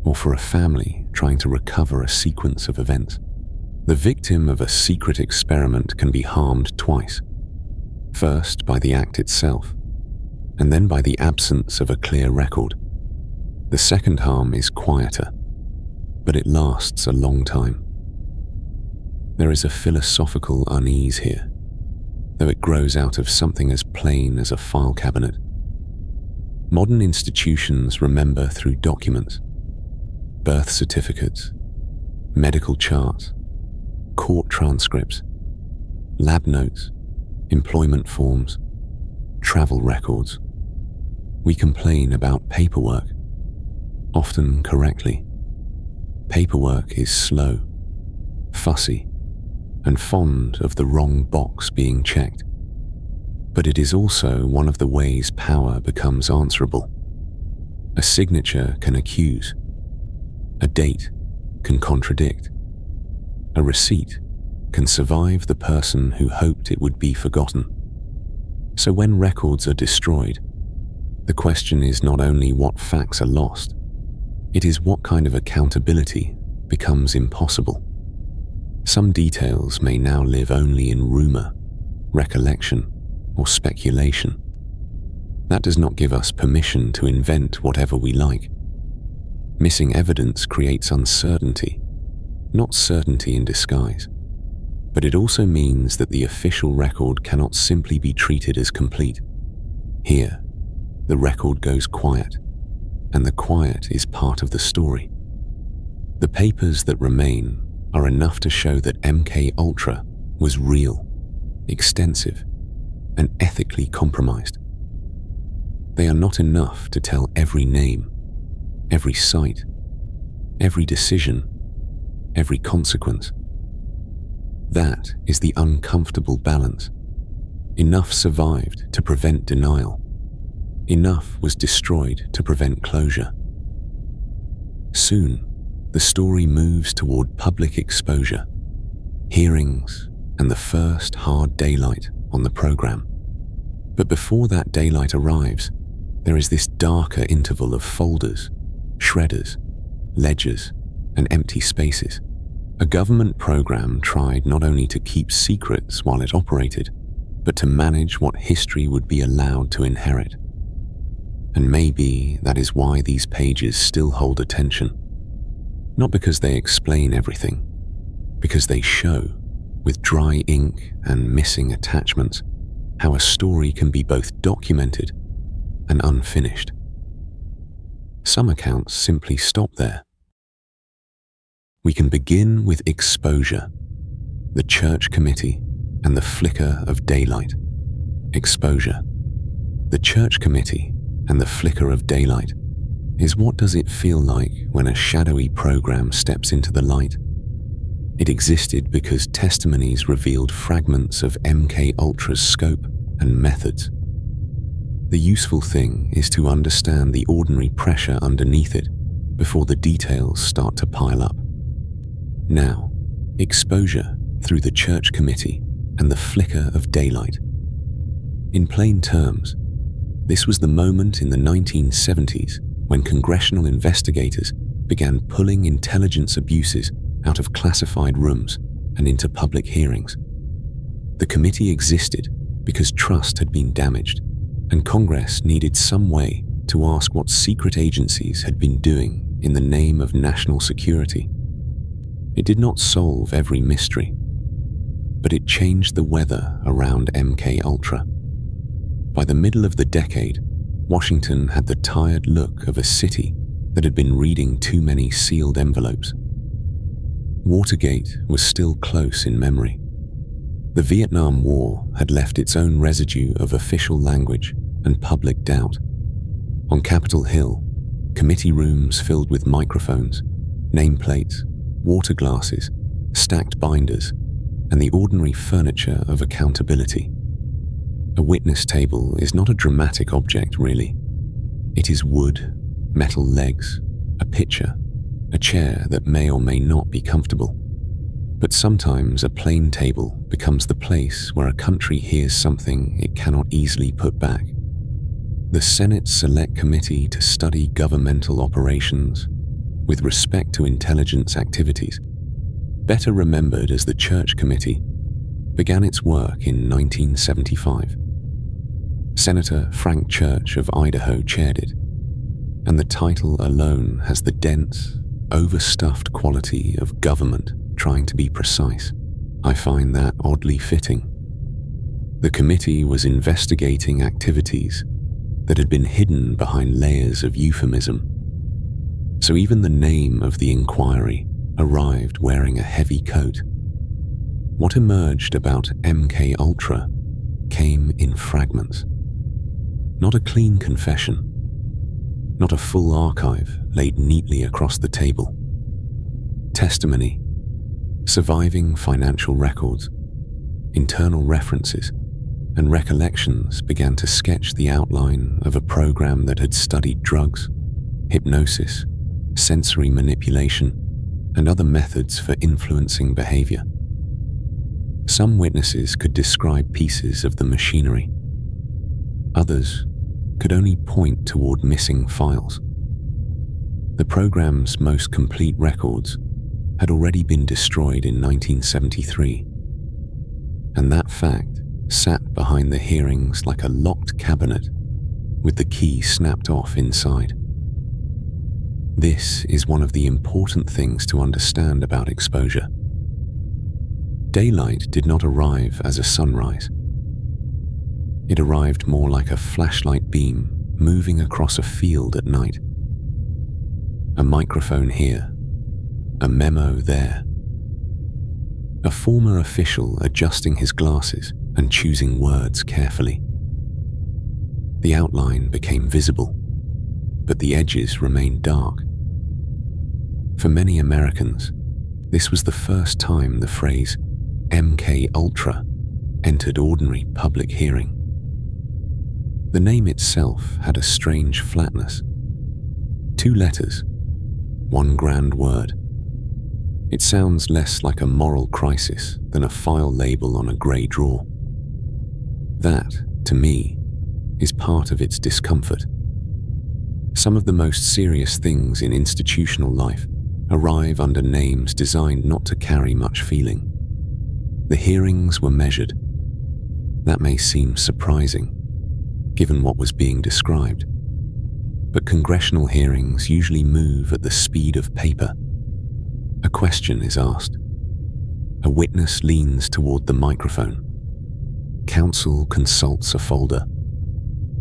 or for a family trying to recover a sequence of events. The victim of a secret experiment can be harmed twice. First by the act itself, and then by the absence of a clear record. The second harm is quieter, but it lasts a long time. There is a philosophical unease here, though it grows out of something as plain as a file cabinet. Modern institutions remember through documents, birth certificates, medical charts, court transcripts, lab notes, employment forms, travel records. We complain about paperwork, often correctly. Paperwork is slow, fussy, and fond of the wrong box being checked. But it is also one of the ways power becomes answerable. A signature can accuse. A date can contradict. A receipt can survive the person who hoped it would be forgotten. So when records are destroyed, the question is not only what facts are lost, it is what kind of accountability becomes impossible. Some details may now live only in rumor, recollection, or speculation. That does not give us permission to invent whatever we like. Missing evidence creates uncertainty, not certainty in disguise. But it also means that the official record cannot simply be treated as complete. Here, the record goes quiet, and the quiet is part of the story. The papers that remain are enough to show that MK Ultra was real, extensive, and ethically compromised. They are not enough to tell every name, every site, every decision, every consequence. That is the uncomfortable balance. Enough survived to prevent denial. Enough was destroyed to prevent closure. Soon, the story moves toward public exposure, hearings, and the first hard daylight on the program. But before that daylight arrives, there is this darker interval of folders, shredders, ledgers, and empty spaces. A government program tried not only to keep secrets while it operated, but to manage what history would be allowed to inherit. And maybe that is why these pages still hold attention. Not because they explain everything, because they show, with dry ink and missing attachments, how a story can be both documented and unfinished. Some accounts simply stop there. We can begin with exposure, the church committee, and the flicker of daylight. Exposure. The church committee and the flicker of daylight is what does it feel like when a shadowy program steps into the light. It existed because testimonies revealed fragments of MK Ultra's scope and methods. The useful thing is to understand the ordinary pressure underneath it before the details start to pile up. Now, exposure through the church committee and the flicker of daylight. In plain terms, this was the moment in the 1970s when congressional investigators began pulling intelligence abuses out of classified rooms and into public hearings. The committee existed because trust had been damaged, and Congress needed some way to ask what secret agencies had been doing in the name of national security. It did not solve every mystery, but it changed the weather around MK Ultra. By the middle of the decade, Washington had the tired look of a city that had been reading too many sealed envelopes. Watergate was still close in memory. The Vietnam War had left its own residue of official language and public doubt. On Capitol Hill, committee rooms filled with microphones, nameplates, water glasses, stacked binders, and the ordinary furniture of accountability. A witness table is not a dramatic object, really. It is wood, metal legs, a picture, a chair that may or may not be comfortable. But sometimes a plain table becomes the place where a country hears something it cannot easily put back. The Senate Select Committee to Study Governmental Operations with respect to intelligence activities, better remembered as the Church Committee, began its work in 1975. Senator Frank Church of Idaho chaired it, and the title alone has the dense, overstuffed quality of government trying to be precise. I find that oddly fitting. The committee was investigating activities that had been hidden behind layers of euphemism. So even the name of the inquiry arrived wearing a heavy coat. What emerged about MK Ultra came in fragments. Not a clean confession, not a full archive laid neatly across the table. Testimony, surviving financial records, internal references, and recollections began to sketch the outline of a program that had studied drugs, hypnosis, sensory manipulation, and other methods for influencing behavior. Some witnesses could describe pieces of the machinery. Others could only point toward missing files. The program's most complete records had already been destroyed in 1973, and that fact sat behind the hearings like a locked cabinet with the key snapped off inside. This is one of the important things to understand about exposure. Daylight did not arrive as a sunrise. It arrived more like a flashlight beam moving across a field at night. A microphone here, a memo there. A former official adjusting his glasses and choosing words carefully. The outline became visible, but the edges remained dark. For many Americans, this was the first time the phrase MK Ultra entered ordinary public hearing. The name itself had a strange flatness. 2 letters, 1 grand word. It sounds less like a moral crisis than a file label on a grey drawer. That, to me, is part of its discomfort. Some of the most serious things in institutional life arrive under names designed not to carry much feeling. The hearings were measured. That may seem surprising, given what was being described. But congressional hearings usually move at the speed of paper. A question is asked. A witness leans toward the microphone. Counsel consults a folder.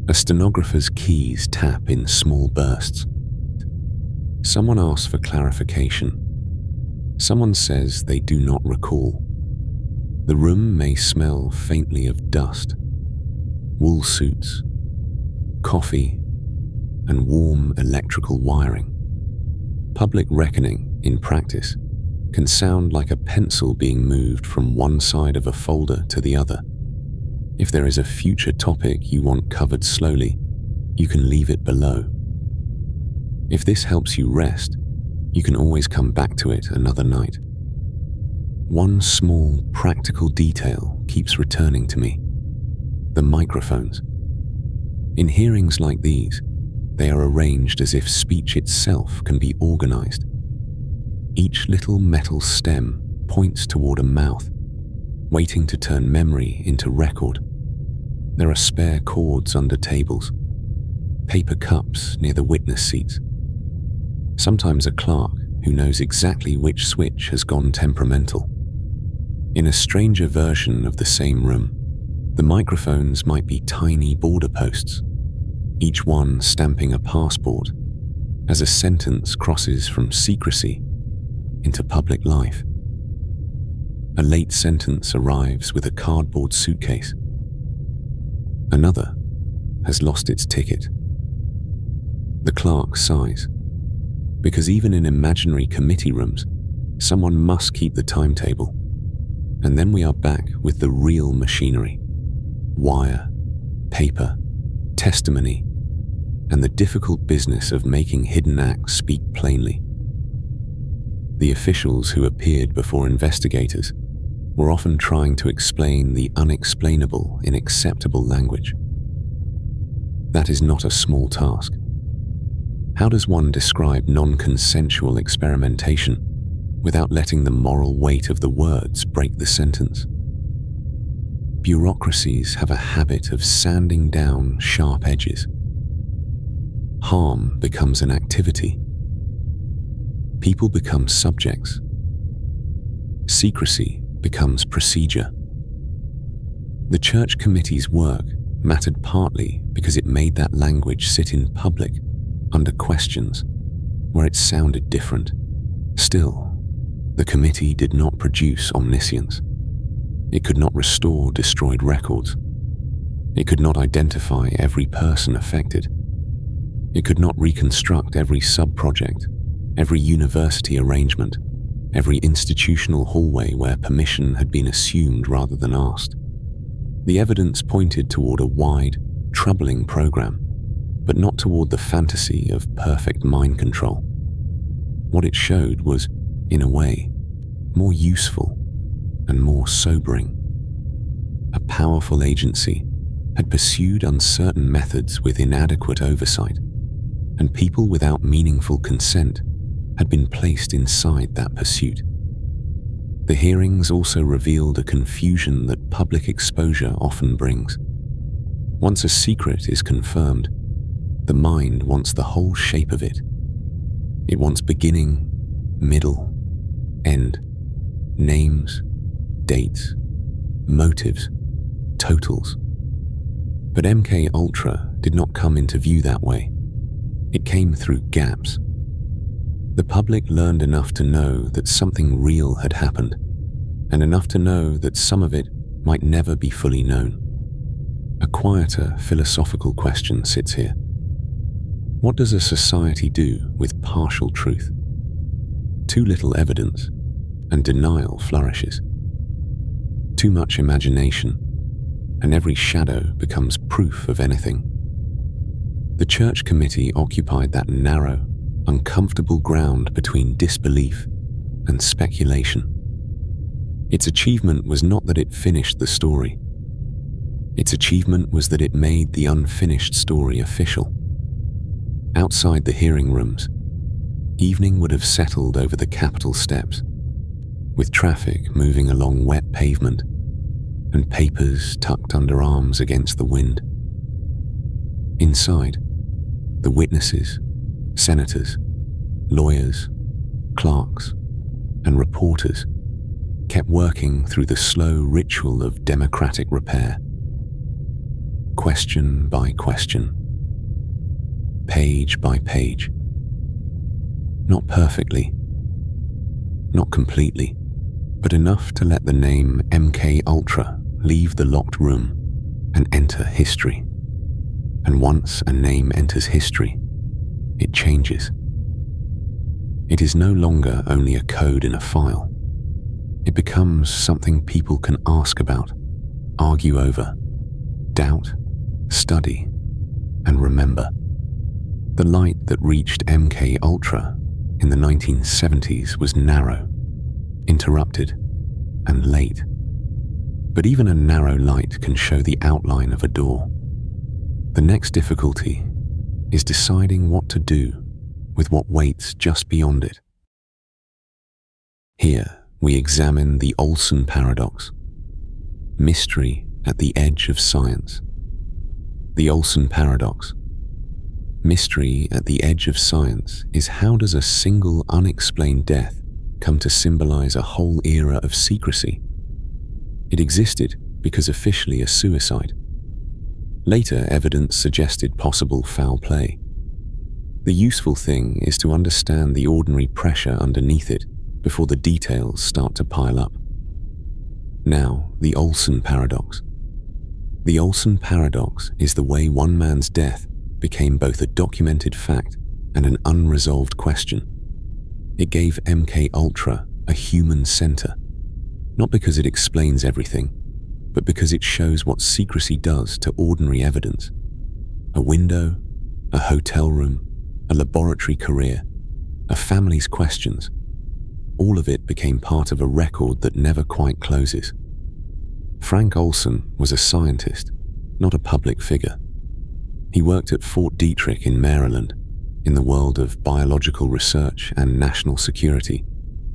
A stenographer's keys tap in small bursts. Someone asks for clarification. Someone says they do not recall. The room may smell faintly of dust, wool suits, coffee, and warm electrical wiring. Public reckoning, in practice, can sound like a pencil being moved from one side of a folder to the other. If there is a future topic you want covered slowly, you can leave it below. If this helps you rest, you can always come back to it another night. One small, practical detail keeps returning to me: the microphones. In hearings like these, they are arranged as if speech itself can be organized. Each little metal stem points toward a mouth, waiting to turn memory into record. There are spare cords under tables, paper cups near the witness seats. Sometimes a clerk who knows exactly which switch has gone temperamental. In a stranger version of the same room, the microphones might be tiny border posts, each one stamping a passport as a sentence crosses from secrecy into public life. A late sentence arrives with a cardboard suitcase. Another has lost its ticket. The clerk sighs, because even in imaginary committee rooms, someone must keep the timetable. And then we are back with the real machinery: wire, paper, testimony, and the difficult business of making hidden acts speak plainly. The officials who appeared before investigators were often trying to explain the unexplainable in acceptable language. That is not a small task. How does one describe non-consensual experimentation without letting the moral weight of the words break the sentence? Bureaucracies have a habit of sanding down sharp edges. Harm becomes an activity. People become subjects. Secrecy becomes procedure. The church committee's work mattered partly because it made that language sit in public under questions where it sounded different. Still, the committee did not produce omniscience. It could not restore destroyed records. It could not identify every person affected. It could not reconstruct every sub-project, every university arrangement, every institutional hallway where permission had been assumed rather than asked. The evidence pointed toward a wide, troubling program, but not toward the fantasy of perfect mind control. What it showed was, in a way, more useful and more sobering. A powerful agency had pursued uncertain methods with inadequate oversight, and people without meaningful consent had been placed inside that pursuit. The hearings also revealed a confusion that public exposure often brings. Once a secret is confirmed, the mind wants the whole shape of it. It wants beginning, middle, end, names, dates, motives, totals. But MK Ultra did not come into view that way. It came through gaps. The public learned enough to know that something real had happened, and enough to know that some of it might never be fully known. A quieter philosophical question sits here. What does a society do with partial truth? Too little evidence, and denial flourishes. Too much imagination, and every shadow becomes proof of anything. The church committee occupied that narrow, uncomfortable ground between disbelief and speculation. Its achievement was not that it finished the story. Its achievement was that it made the unfinished story official. Outside the hearing rooms, evening would have settled over the Capitol steps, with traffic moving along wet pavement and papers tucked under arms against the wind. Inside, the witnesses, senators, lawyers, clerks, and reporters kept working through the slow ritual of democratic repair. Question by question, page by page. Not perfectly, not completely, but enough to let the name MK Ultra leave the locked room and enter history. And once a name enters history, it changes. It is no longer only a code in a file. It becomes something people can ask about, argue over, doubt, study, and remember. The light that reached MK Ultra in the 1970s was narrow, interrupted, and late. But even a narrow light can show the outline of a door. The next difficulty is deciding what to do with what waits just beyond it. Here, we examine the Olson paradox, mystery at the edge of science. The Olson paradox. Mystery at the edge of science is how does a single unexplained death come to symbolize a whole era of secrecy? It existed because officially a suicide. Later, evidence suggested possible foul play. The useful thing is to understand the ordinary pressure underneath it before the details start to pile up. Now, the Olson paradox. The Olson paradox is the way one man's death became both a documented fact and an unresolved question. It gave MK Ultra a human center, not because it explains everything, but because it shows what secrecy does to ordinary evidence. A window, a hotel room, a laboratory career, a family's questions. All of it became part of a record that never quite closes. Frank Olson was a scientist, not a public figure. He worked at Fort Detrick in Maryland, in the world of biological research and national security,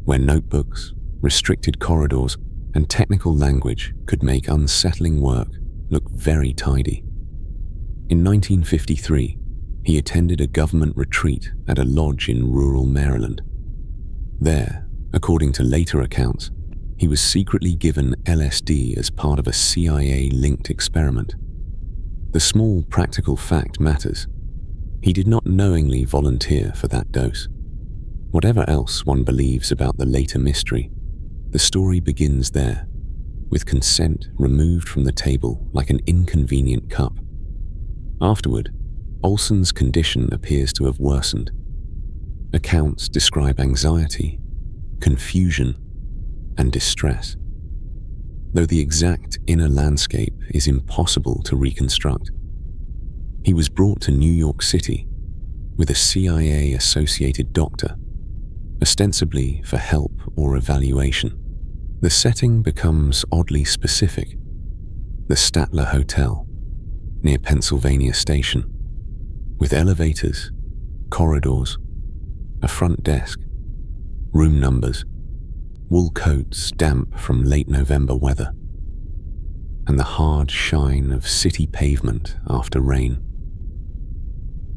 where notebooks, restricted corridors, and technical language could make unsettling work look very tidy. In 1953, he attended a government retreat at a lodge in rural Maryland. There, according to later accounts, he was secretly given LSD as part of a CIA-linked experiment. The small practical fact matters. He did not knowingly volunteer for that dose. Whatever else one believes about the later mystery, the story begins there, with consent removed from the table like an inconvenient cup. Afterward, Olson's condition appears to have worsened. Accounts describe anxiety, confusion, and distress, though the exact inner landscape is impossible to reconstruct. He was brought to New York City with a CIA-associated doctor, ostensibly for help or evaluation. The setting becomes oddly specific. The Statler Hotel, near Pennsylvania Station, with elevators, corridors, a front desk, room numbers, wool coats damp from late November weather, and the hard shine of city pavement after rain.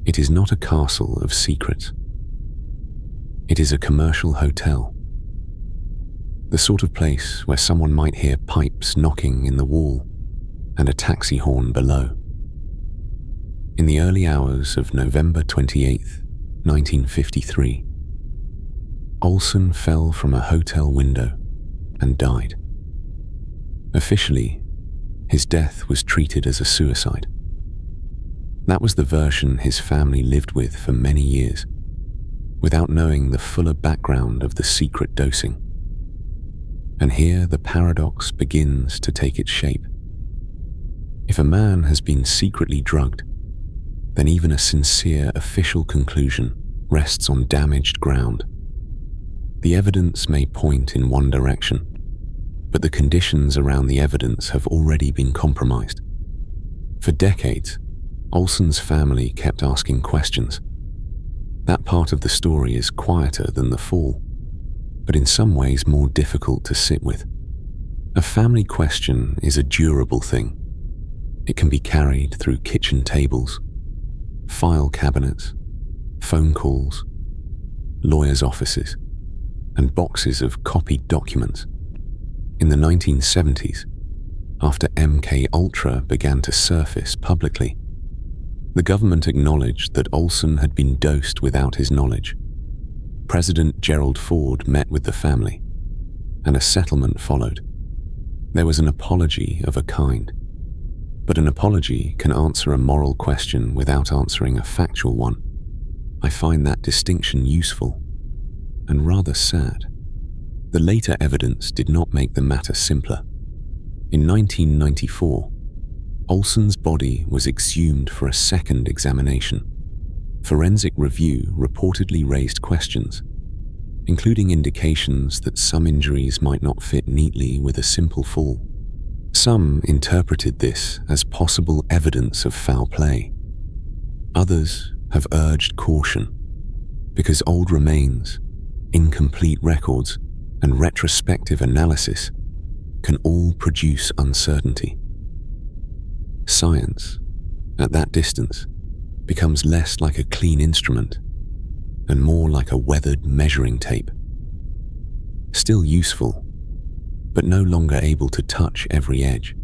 It is not a castle of secrets. It is a commercial hotel, the sort of place where someone might hear pipes knocking in the wall and a taxi horn below. In the early hours of November 28, 1953, Olson fell from a hotel window and died. Officially, his death was treated as a suicide. That was the version his family lived with for many years, without knowing the fuller background of the secret dosing. And here the paradox begins to take its shape. If a man has been secretly drugged, then even a sincere official conclusion rests on damaged ground. The evidence may point in one direction, but the conditions around the evidence have already been compromised. For decades, Olson's family kept asking questions. That part of the story is quieter than the fall, but in some ways more difficult to sit with. A family question is a durable thing. It can be carried through kitchen tables, file cabinets, phone calls, lawyers' offices, and boxes of copied documents. In the 1970s, after MK Ultra began to surface publicly, the government acknowledged that Olson had been dosed without his knowledge. President Gerald Ford met with the family, and a settlement followed. There was an apology of a kind, but an apology can answer a moral question without answering a factual one. I find that distinction useful and rather sad. The later evidence did not make the matter simpler. In 1994, Olson's body was exhumed for a second examination. Forensic review reportedly raised questions, including indications that some injuries might not fit neatly with a simple fall. Some interpreted this as possible evidence of foul play. Others have urged caution, because old remains, incomplete records, and retrospective analysis can all produce uncertainty. Science, at that distance, becomes less like a clean instrument and more like a weathered measuring tape. Still useful, but no longer able to touch every edge.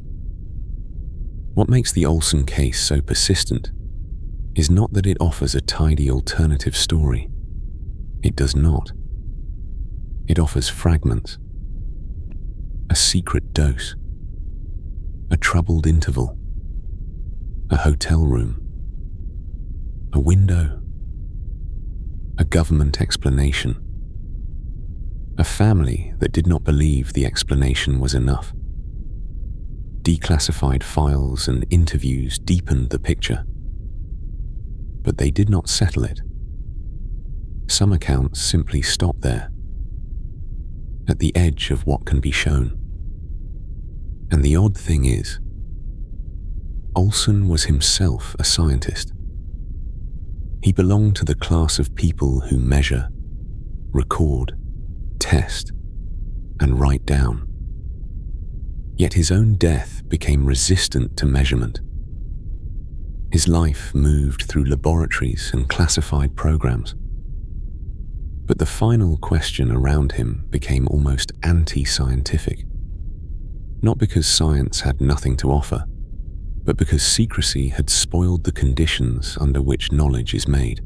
What makes the Olsen case so persistent is not that it offers a tidy alternative story. It does not. It offers fragments, a secret dose, a troubled interval, a hotel room, a window, a government explanation, a family that did not believe the explanation was enough. Declassified files and interviews deepened the picture, but they did not settle it. Some accounts simply stop there, at the edge of what can be shown. And the odd thing is, Olsen was himself a scientist. He belonged to the class of people who measure, record, test, and write down. Yet his own death became resistant to measurement. His life moved through laboratories and classified programs. But the final question around him became almost anti-scientific. Not because science had nothing to offer, but because secrecy had spoiled the conditions under which knowledge is made.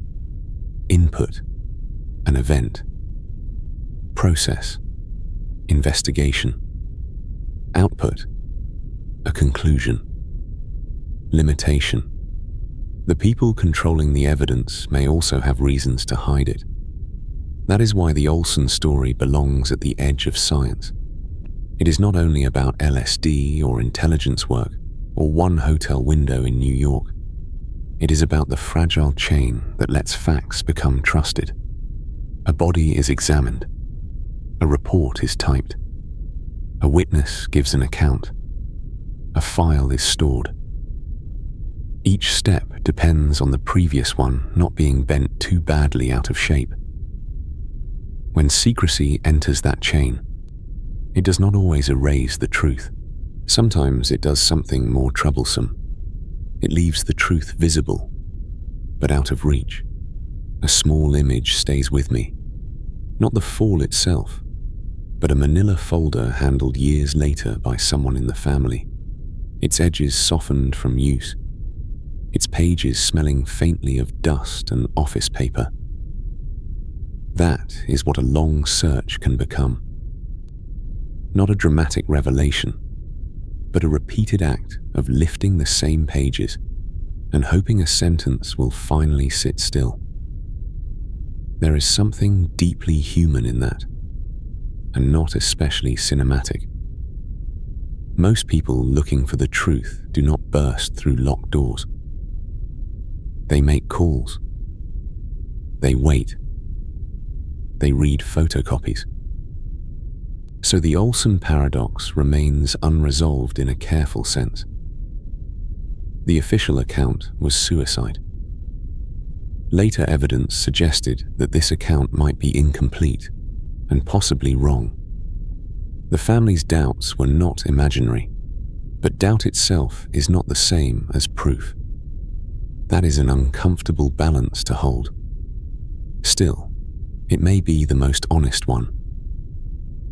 Input, an event. Process, investigation. Output, a conclusion. Limitation. The people controlling the evidence may also have reasons to hide it. That is why the Olsen story belongs at the edge of science. It is not only about LSD or intelligence work or one hotel window in New York. It is about the fragile chain that lets facts become trusted. A body is examined. A report is typed. A witness gives an account. A file is stored. Each step depends on the previous one not being bent too badly out of shape. When secrecy enters that chain, it does not always erase the truth. Sometimes it does something more troublesome. It leaves the truth visible, but out of reach. A small image stays with me. Not the fall itself, but a manila folder handled years later by someone in the family. Its edges softened from use. Its pages smelling faintly of dust and office paper. That is what a long search can become. Not a dramatic revelation, but a repeated act of lifting the same pages and hoping a sentence will finally sit still. There is something deeply human in that, and not especially cinematic. Most people looking for the truth do not burst through locked doors. They make calls. They wait. They read photocopies. So the Olsen paradox remains unresolved in a careful sense. The official account was suicide. Later evidence suggested that this account might be incomplete and possibly wrong. The family's doubts were not imaginary, but doubt itself is not the same as proof. That is an uncomfortable balance to hold. Still, it may be the most honest one.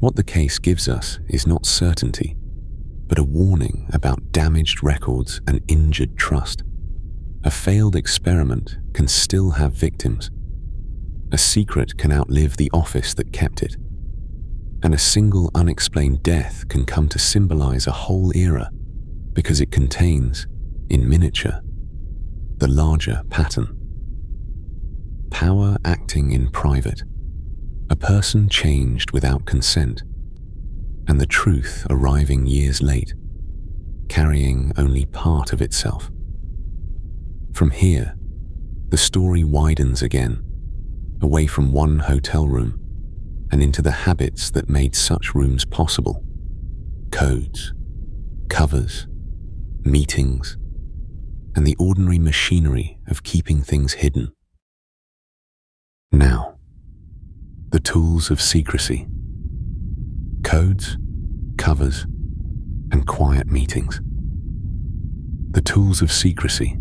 What the case gives us is not certainty, but a warning about damaged records and injured trust. A failed experiment can still have victims. A secret can outlive the office that kept it. And a single unexplained death can come to symbolize a whole era because it contains, in miniature, the larger pattern. Power acting in private. A person changed without consent, and the truth arriving years late, carrying only part of itself. From here, the story widens again, away from one hotel room and into the habits that made such rooms possible. Codes, covers, meetings, and the ordinary machinery of keeping things hidden. Now, the tools of secrecy. Codes, covers, and quiet meetings. The tools of secrecy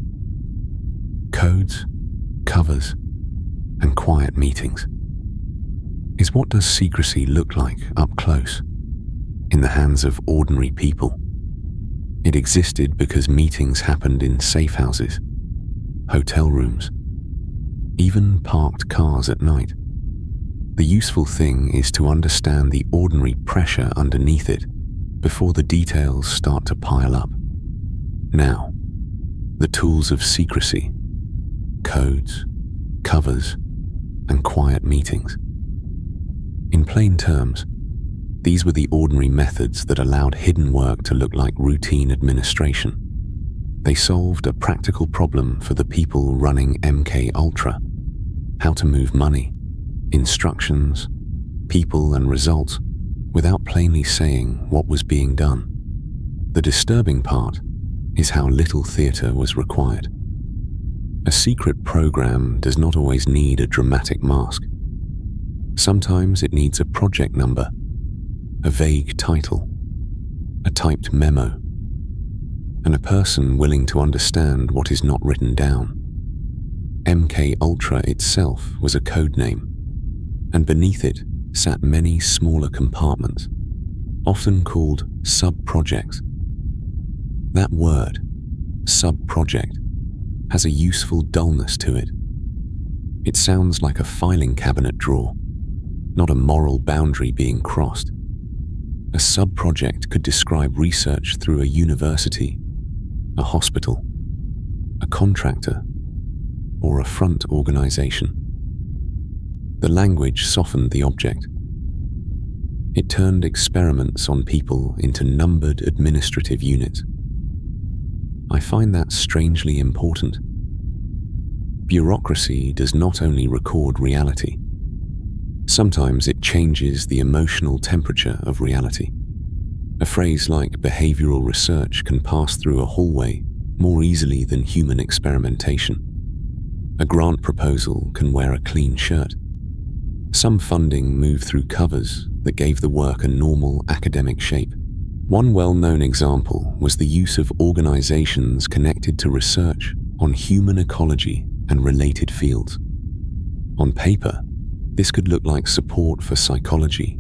Codes, covers, and quiet meetings. Is what does secrecy look like up close, in the hands of ordinary people? It existed because meetings happened in safehouses, hotel rooms, even parked cars at night. The useful thing is to understand the ordinary pressure underneath it before the details start to pile up. Now, the tools of secrecy, codes, covers, and quiet meetings. In plain terms, these were the ordinary methods that allowed hidden work to look like routine administration. They solved a practical problem for the people running MK Ultra: how to move money, instructions, people, and results without plainly saying what was being done. The disturbing part is how little theatre was required. A secret program does not always need a dramatic mask. Sometimes it needs a project number, a vague title, a typed memo, and a person willing to understand what is not written down. MK Ultra itself was a code name, and beneath it sat many smaller compartments, often called sub-projects. That word, sub-project, has a useful dullness to it. It sounds like a filing cabinet drawer, not a moral boundary being crossed. A sub-project could describe research through a university, a hospital, a contractor, or a front organization. The language softened the object. It turned experiments on people into numbered administrative units. I find that strangely important. Bureaucracy does not only record reality. Sometimes it changes the emotional temperature of reality. A phrase like behavioral research can pass through a hallway more easily than human experimentation. A grant proposal can wear a clean shirt. Some funding moved through covers that gave the work a normal academic shape. One well-known example was the use of organizations connected to research on human ecology and related fields. On paper, this could look like support for psychology,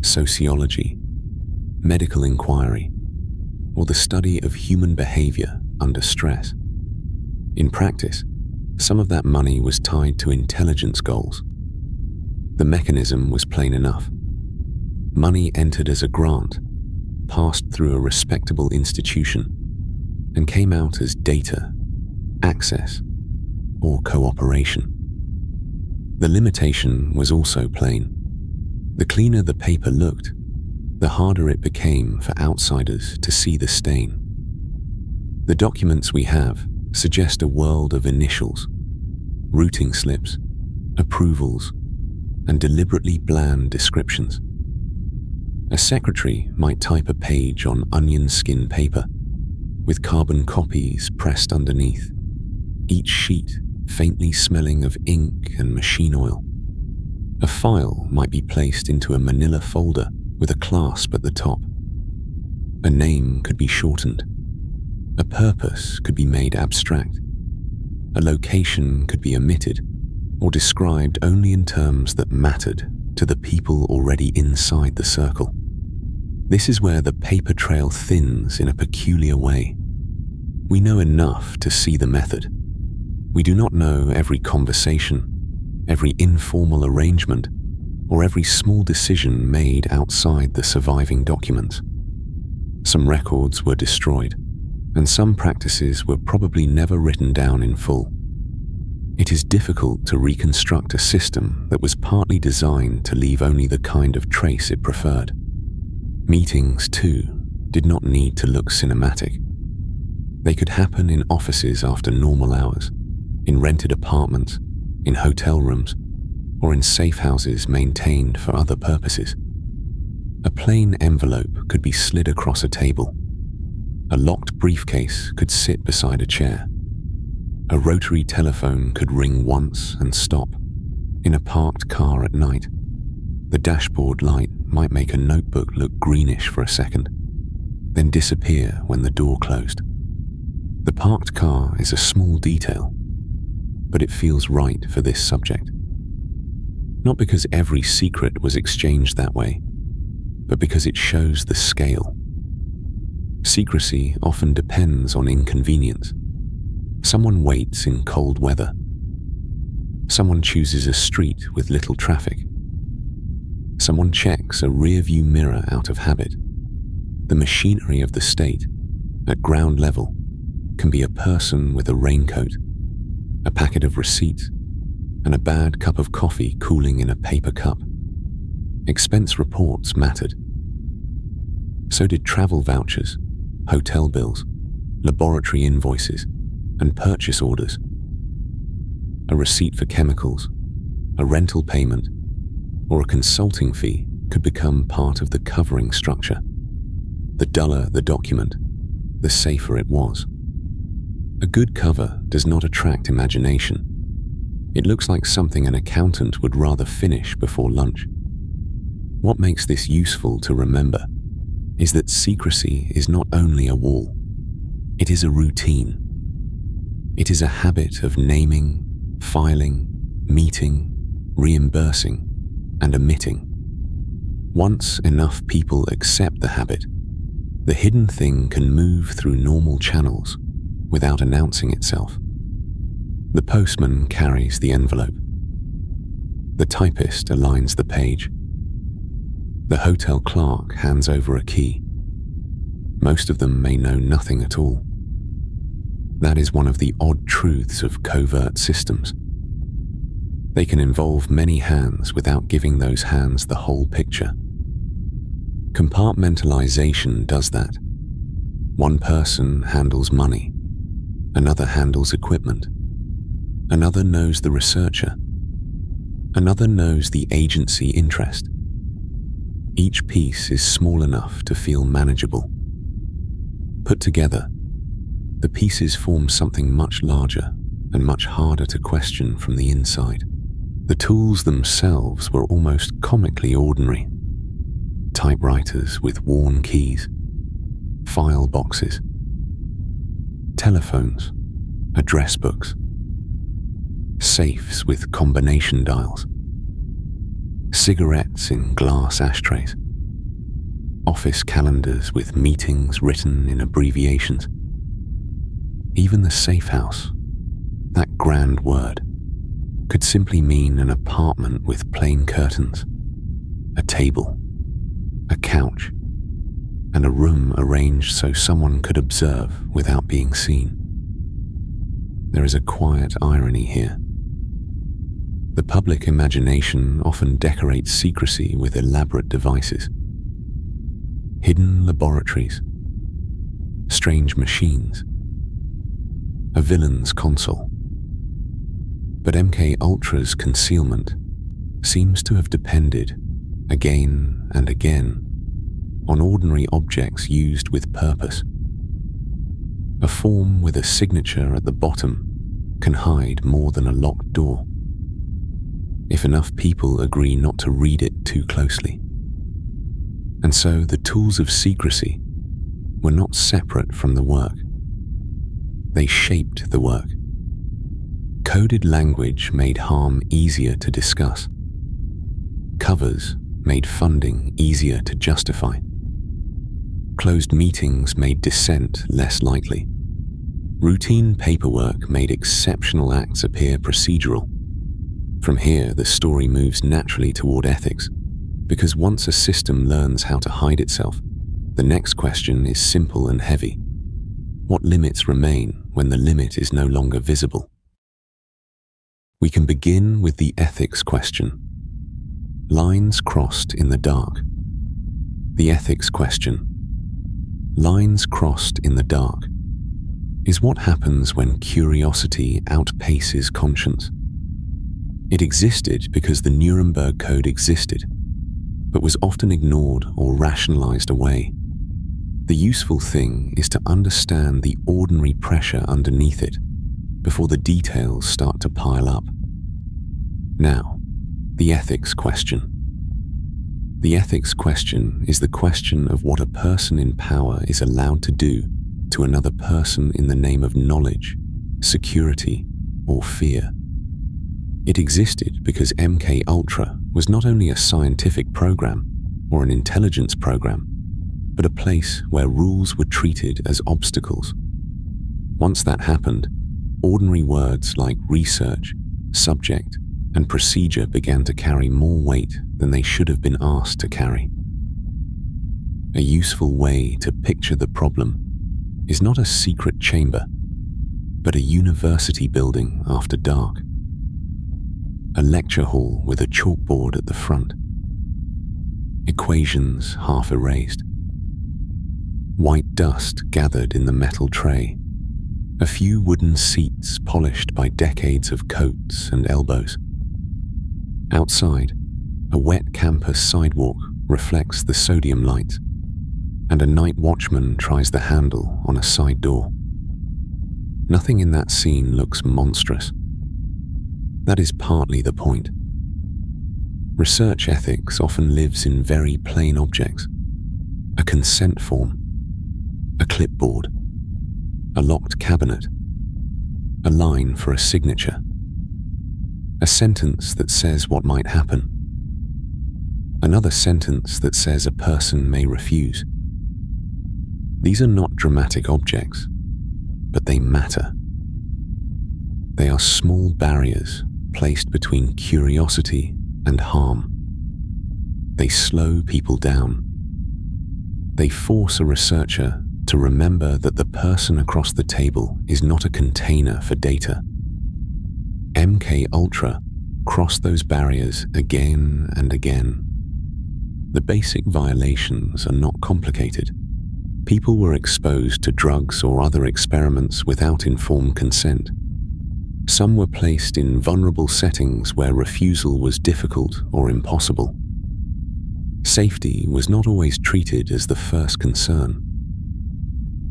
sociology, medical inquiry, or the study of human behavior under stress. In practice, some of that money was tied to intelligence goals. The mechanism was plain enough. Money entered as a grant, passed through a respectable institution, and came out as data, access, or cooperation. The limitation was also plain. The cleaner the paper looked, the harder it became for outsiders to see the stain. The documents we have suggest a world of initials, routing slips, approvals, and deliberately bland descriptions. A secretary might type a page on onion skin paper, with carbon copies pressed underneath, each sheet faintly smelling of ink and machine oil. A file might be placed into a manila folder with a clasp at the top. A name could be shortened. A purpose could be made abstract. A location could be omitted or described only in terms that mattered to the people already inside the circle. This is where the paper trail thins in a peculiar way. We know enough to see the method. We do not know every conversation, every informal arrangement, or every small decision made outside the surviving documents. Some records were destroyed, and some practices were probably never written down in full. It is difficult to reconstruct a system that was partly designed to leave only the kind of trace it preferred. Meetings, too, did not need to look cinematic. They could happen in offices after normal hours, in rented apartments, in hotel rooms, or in safe houses maintained for other purposes. A plain envelope could be slid across a table. A locked briefcase could sit beside a chair. A rotary telephone could ring once and stop. In a parked car at night, the dashboard light might make a notebook look greenish for a second, then disappear when the door closed. The parked car is a small detail, but it feels right for this subject. Not because every secret was exchanged that way, but because it shows the scale. Secrecy often depends on inconvenience. Someone waits in cold weather. Someone chooses a street with little traffic. Someone checks a rear-view mirror out of habit. The machinery of the state, at ground level, can be a person with a raincoat, a packet of receipts, and a bad cup of coffee cooling in a paper cup. Expense reports mattered. So did travel vouchers, hotel bills, laboratory invoices, and purchase orders. A receipt for chemicals, a rental payment, or a consulting fee could become part of the covering structure. The duller the document, the safer it was. A good cover does not attract imagination. It looks like something an accountant would rather finish before lunch. What makes this useful to remember is that secrecy is not only a wall, it is a routine. It is a habit of naming, filing, meeting, reimbursing, and omitting. Once enough people accept the habit, the hidden thing can move through normal channels without announcing itself. The postman carries the envelope. The typist aligns the page. The hotel clerk hands over a key. Most of them may know nothing at all. That is one of the odd truths of covert systems. They can involve many hands without giving those hands the whole picture. Compartmentalization does that. One person handles money. Another handles equipment. Another knows the researcher. Another knows the agency interest. Each piece is small enough to feel manageable. Put together, the pieces form something much larger and much harder to question from the inside. The tools themselves were almost comically ordinary. Typewriters with worn keys, file boxes, telephones, address books, safes with combination dials, cigarettes in glass ashtrays, office calendars with meetings written in abbreviations. Even the safe house, that grand word, could simply mean an apartment with plain curtains, a table, a couch, and a room arranged so someone could observe without being seen. There is a quiet irony here. The public imagination often decorates secrecy with elaborate devices. Hidden laboratories, strange machines, a villain's console. But MK Ultra's concealment seems to have depended, again and again, on ordinary objects used with purpose. A form with a signature at the bottom can hide more than a locked door, if enough people agree not to read it too closely. And so the tools of secrecy were not separate from the work. They shaped the work. Coded language made harm easier to discuss. Covers made funding easier to justify. Closed meetings made dissent less likely. Routine paperwork made exceptional acts appear procedural. From here, the story moves naturally toward ethics, because once a system learns how to hide itself, the next question is simple and heavy. What limits remain when the limit is no longer visible? We can begin with the ethics question. Lines crossed in the dark. The ethics question. Lines crossed in the dark is what happens when curiosity outpaces conscience. It existed because the Nuremberg Code existed, but was often ignored or rationalized away. The useful thing is to understand the ordinary pressure underneath it before the details start to pile up. Now, the ethics question. The ethics question is the question of what a person in power is allowed to do to another person in the name of knowledge, security, or fear. It existed because MK Ultra was not only a scientific program or an intelligence program, but a place where rules were treated as obstacles. Once that happened, ordinary words like research, subject, and procedure began to carry more weight than they should have been asked to carry. A useful way to picture the problem is not a secret chamber, but a university building after dark. A lecture hall with a chalkboard at the front. Equations half erased. White dust gathered in the metal tray. A few wooden seats polished by decades of coats and elbows. Outside, a wet campus sidewalk reflects the sodium lights, and a night watchman tries the handle on a side door. Nothing in that scene looks monstrous. That is partly the point. Research ethics often lives in very plain objects. A consent form, a clipboard, a locked cabinet, a line for a signature, a sentence that says what might happen, another sentence that says a person may refuse. These are not dramatic objects, but they matter. They are small barriers placed between curiosity and harm. They slow people down. They force a researcher to remember that the person across the table is not a container for data. MK Ultra crossed those barriers again and again. The basic violations are not complicated. People were exposed to drugs or other experiments without informed consent. Some were placed in vulnerable settings where refusal was difficult or impossible. Safety was not always treated as the first concern.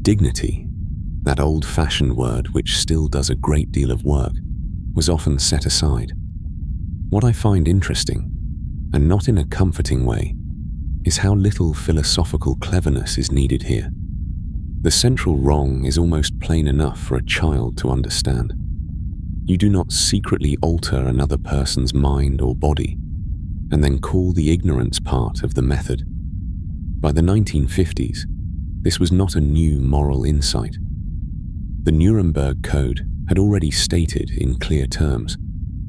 Dignity, that old-fashioned word which still does a great deal of work, was often set aside. What I find interesting, and not in a comforting way, is how little philosophical cleverness is needed here. The central wrong is almost plain enough for a child to understand. You do not secretly alter another person's mind or body, and then call the ignorance part of the method. By the 1950s, this was not a new moral insight. The Nuremberg Code had already stated in clear terms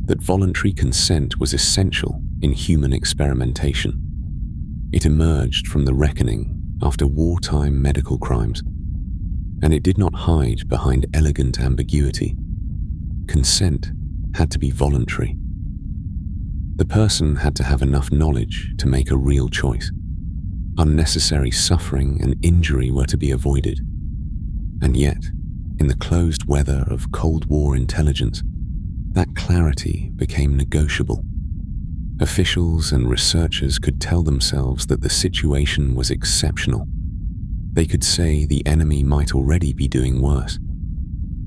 that voluntary consent was essential in human experimentation. It emerged from the reckoning after wartime medical crimes, and it did not hide behind elegant ambiguity. Consent had to be voluntary. The person had to have enough knowledge to make a real choice. Unnecessary suffering and injury were to be avoided. And yet, in the closed weather of Cold War intelligence, that clarity became negotiable. Officials and researchers could tell themselves that the situation was exceptional. They could say the enemy might already be doing worse.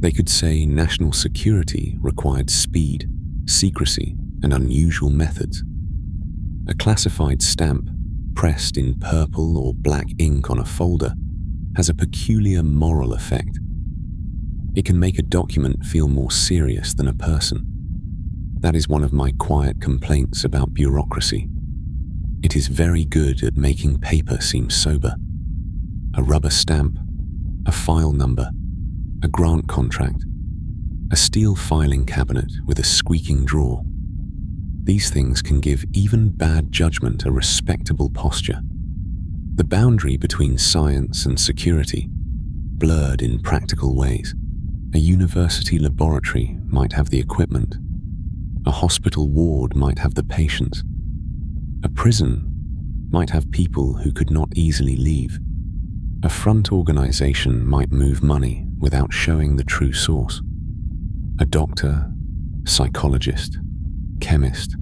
They could say national security required speed, secrecy, and unusual methods. A classified stamp, pressed in purple or black ink on a folder, has a peculiar moral effect. It can make a document feel more serious than a person. That is one of my quiet complaints about bureaucracy. It is very good at making paper seem sober. A rubber stamp, a file number, a grant contract, a steel filing cabinet with a squeaking drawer. These things can give even bad judgment a respectable posture. The boundary between science and security blurred in practical ways. A university laboratory might have the equipment. A hospital ward might have the patients. A prison might have people who could not easily leave. A front organization might move money without showing the true source. A doctor, psychologist, chemist,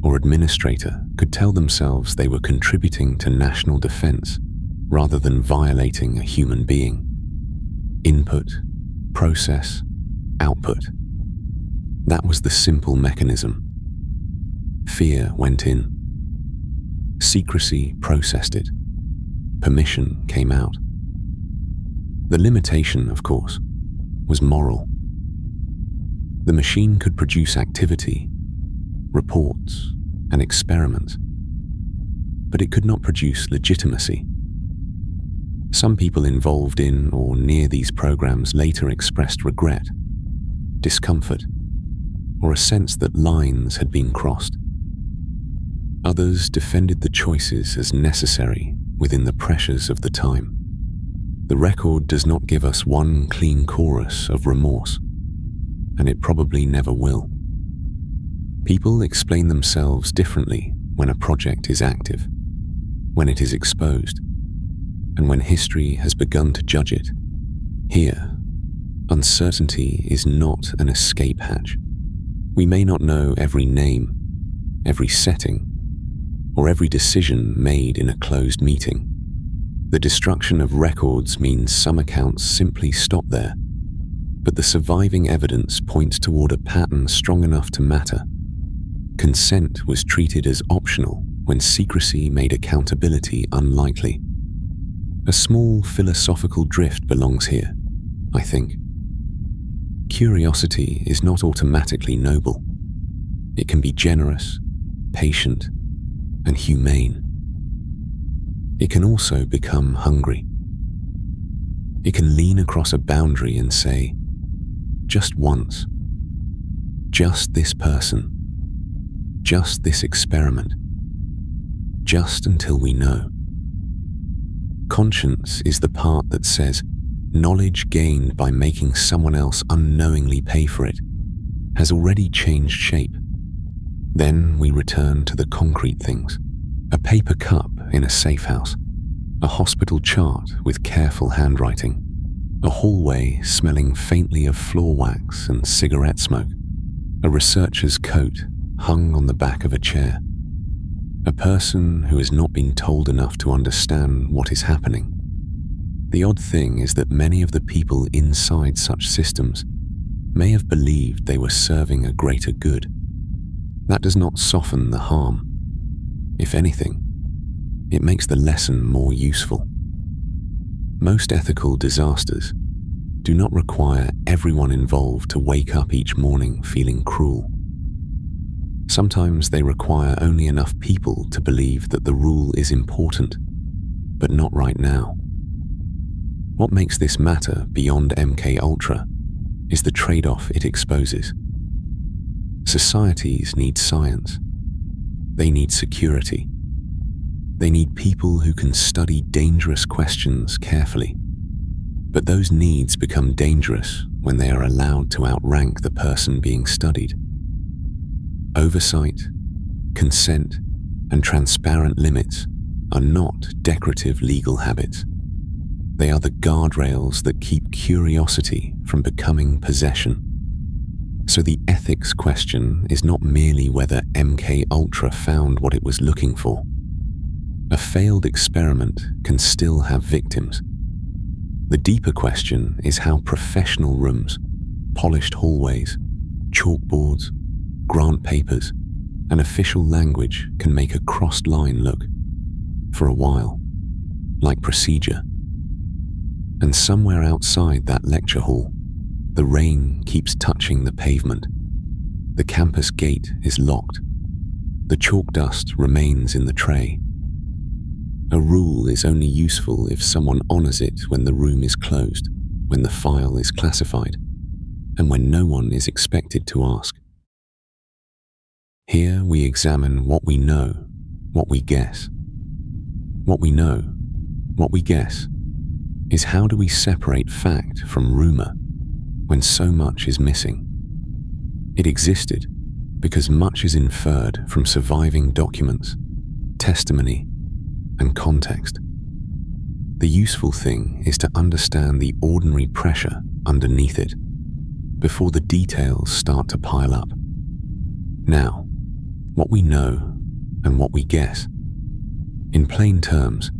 or administrator could tell themselves they were contributing to national defense rather than violating a human being. Input, process, output. That was the simple mechanism. Fear went in. Secrecy processed it. Permission came out. The limitation, of course, was moral. The machine could produce activity, reports, and experiments. But it could not produce legitimacy. Some people involved in or near these programs later expressed regret, discomfort, or a sense that lines had been crossed. Others defended the choices as necessary within the pressures of the time. The record does not give us one clean chorus of remorse, and it probably never will. People explain themselves differently when a project is active, when it is exposed, and when history has begun to judge it. Here, uncertainty is not an escape hatch. We may not know every name, every setting, or every decision made in a closed meeting. The destruction of records means some accounts simply stop there, but the surviving evidence points toward a pattern strong enough to matter. Consent was treated as optional when secrecy made accountability unlikely. A small philosophical drift belongs here, I think. Curiosity is not automatically noble. It can be generous, patient, and humane. It can also become hungry. It can lean across a boundary and say, just once, just this person, just this experiment, just until we know. Conscience is the part that says knowledge gained by making someone else unknowingly pay for it has already changed shape. Then we return to the concrete things. A paper cup in a safe house, a hospital chart with careful handwriting, a hallway smelling faintly of floor wax and cigarette smoke, a researcher's coat hung on the back of a chair, a person who has not been told enough to understand what is happening. The odd thing is that many of the people inside such systems may have believed they were serving a greater good. That does not soften the harm. If anything, it makes the lesson more useful. Most ethical disasters do not require everyone involved to wake up each morning feeling cruel. Sometimes they require only enough people to believe that the rule is important, but not right now. What makes this matter beyond MK Ultra is the trade-off it exposes. Societies need science. They need security. They need people who can study dangerous questions carefully. But those needs become dangerous when they are allowed to outrank the person being studied. Oversight, consent, and transparent limits are not decorative legal habits. They are the guardrails that keep curiosity from becoming possession. So the ethics question is not merely whether MK Ultra found what it was looking for. A failed experiment can still have victims. The deeper question is how professional rooms, polished hallways, chalkboards, grant papers, and official language can make a crossed line look, for a while, like procedure. And somewhere outside that lecture hall, the rain keeps touching the pavement. The campus gate is locked. The chalk dust remains in the tray. A rule is only useful if someone honors it when the room is closed, when the file is classified, and when no one is expected to ask. Here we examine what we know, what we guess. What we know, what we guess, is how do we separate fact from rumor when so much is missing? It existed because much is inferred from surviving documents, testimony, and context. The useful thing is to understand the ordinary pressure underneath it before the details start to pile up. Now, what we know and what we guess. In plain terms,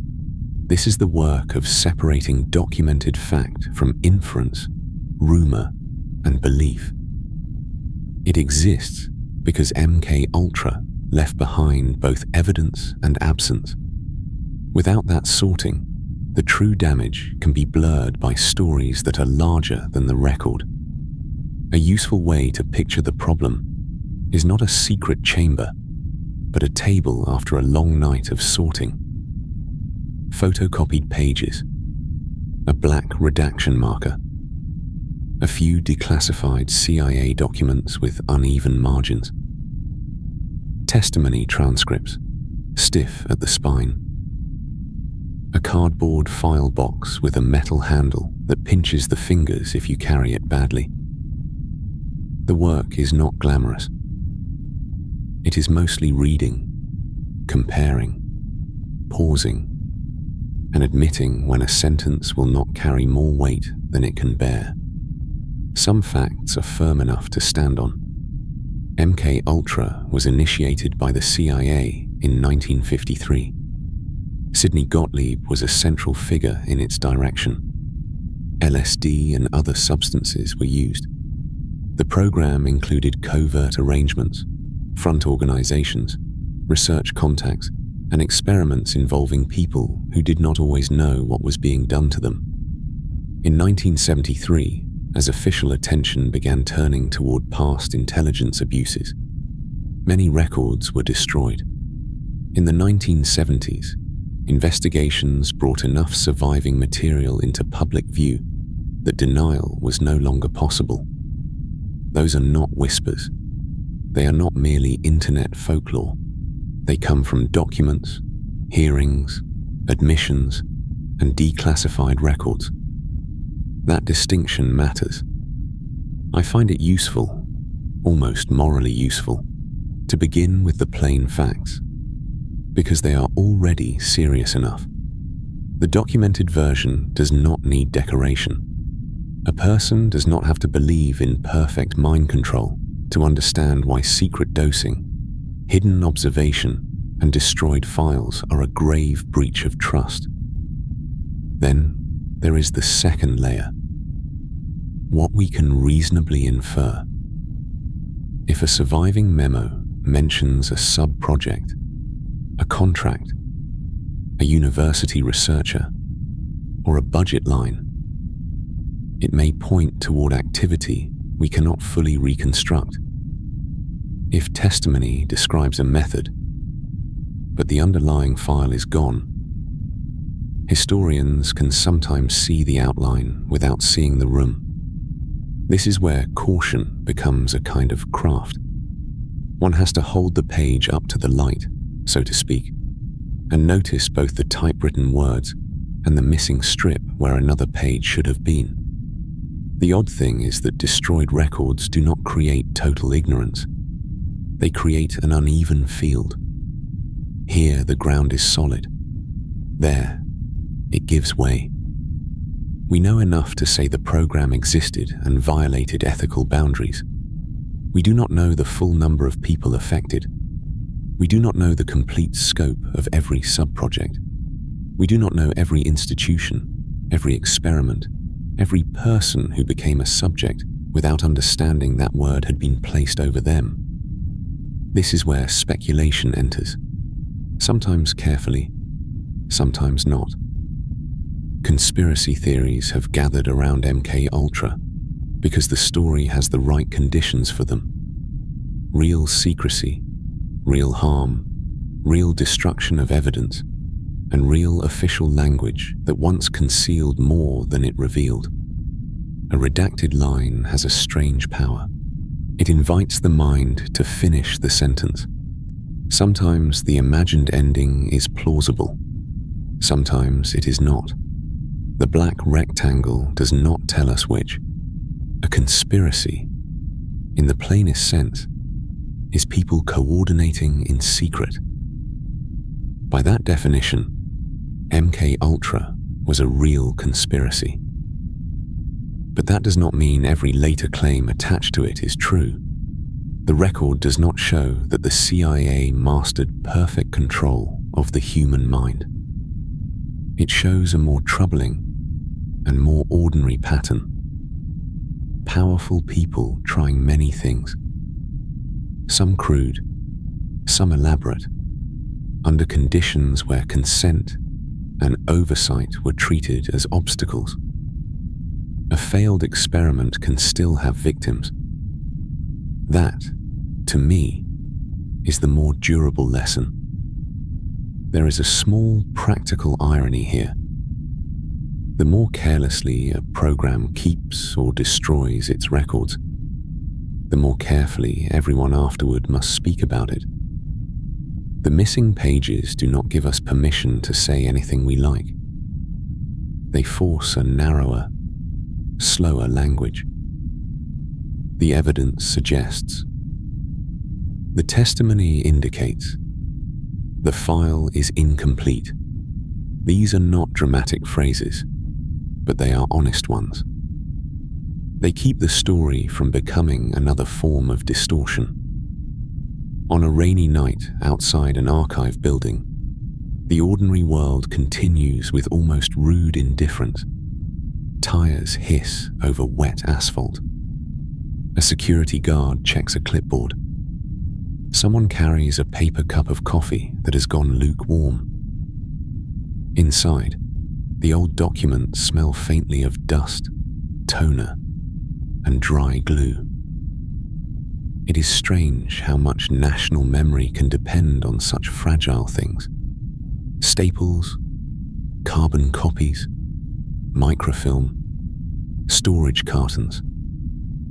this is the work of separating documented fact from inference, rumor, and belief. It exists because MK Ultra left behind both evidence and absence. Without that sorting, the true damage can be blurred by stories that are larger than the record. A useful way to picture the problem is not a secret chamber, but a table after a long night of sorting. Photocopied pages, a black redaction marker, a few declassified CIA documents with uneven margins, testimony transcripts, stiff at the spine, a cardboard file box with a metal handle that pinches the fingers if you carry it badly. The work is not glamorous. It is mostly reading, comparing, pausing, and admitting when a sentence will not carry more weight than it can bear. Some facts are firm enough to stand on. MK Ultra was initiated by the CIA in 1953. Sidney Gottlieb was a central figure in its direction. LSD and other substances were used. The program included covert arrangements, front organizations, research contacts, and experiments involving people who did not always know what was being done to them. In 1973, as official attention began turning toward past intelligence abuses, many records were destroyed. In the 1970s, investigations brought enough surviving material into public view that denial was no longer possible. Those are not whispers. They are not merely internet folklore. They come from documents, hearings, admissions, and declassified records. That distinction matters. I find it useful, almost morally useful, to begin with the plain facts, because they are already serious enough. The documented version does not need decoration. A person does not have to believe in perfect mind control to understand why secret dosing, hidden observation, and destroyed files are a grave breach of trust. Then there is the second layer. What we can reasonably infer. If a surviving memo mentions a sub-project, a contract, a university researcher, or a budget line, it may point toward activity we cannot fully reconstruct. If testimony describes a method, but the underlying file is gone, historians can sometimes see the outline without seeing the room. This is where caution becomes a kind of craft. One has to hold the page up to the light, so to speak, and notice both the typewritten words and the missing strip where another page should have been. The odd thing is that destroyed records do not create total ignorance. They create an uneven field. Here the ground is solid. There, it gives way. We know enough to say the program existed and violated ethical boundaries. We do not know the full number of people affected. We do not know the complete scope of every sub-project. We do not know every institution, every experiment, every person who became a subject without understanding that word had been placed over them. This is where speculation enters, sometimes carefully, sometimes not. Conspiracy theories have gathered around MK Ultra because the story has the right conditions for them. Real secrecy, real harm, real destruction of evidence, and real official language that once concealed more than it revealed. A redacted line has a strange power. It invites the mind to finish the sentence. Sometimes the imagined ending is plausible. Sometimes it is not. The black rectangle does not tell us which. A conspiracy, in the plainest sense, is people coordinating in secret. By that definition, MK Ultra was a real conspiracy. But that does not mean every later claim attached to it is true. The record does not show that the CIA mastered perfect control of the human mind. It shows a more troubling and more ordinary pattern. Powerful people trying many things. Some crude, some elaborate, under conditions where consent and oversight were treated as obstacles. A failed experiment can still have victims. That to me, is the more durable lesson. There is a small practical irony here. The more carelessly a program keeps or destroys its records, the more carefully everyone afterward must speak about it. The missing pages do not give us permission to say anything we like. They force a narrower, slower language. The evidence suggests. The testimony indicates. The file is incomplete. These are not dramatic phrases, but they are honest ones. They keep the story from becoming another form of distortion. On a rainy night outside an archive building, the ordinary world continues with almost rude indifference. Tires hiss over wet asphalt. A security guard checks a clipboard. Someone carries a paper cup of coffee that has gone lukewarm. Inside, the old documents smell faintly of dust, toner, and dry glue. It is strange how much national memory can depend on such fragile things. Staples, carbon copies, microfilm, storage cartons,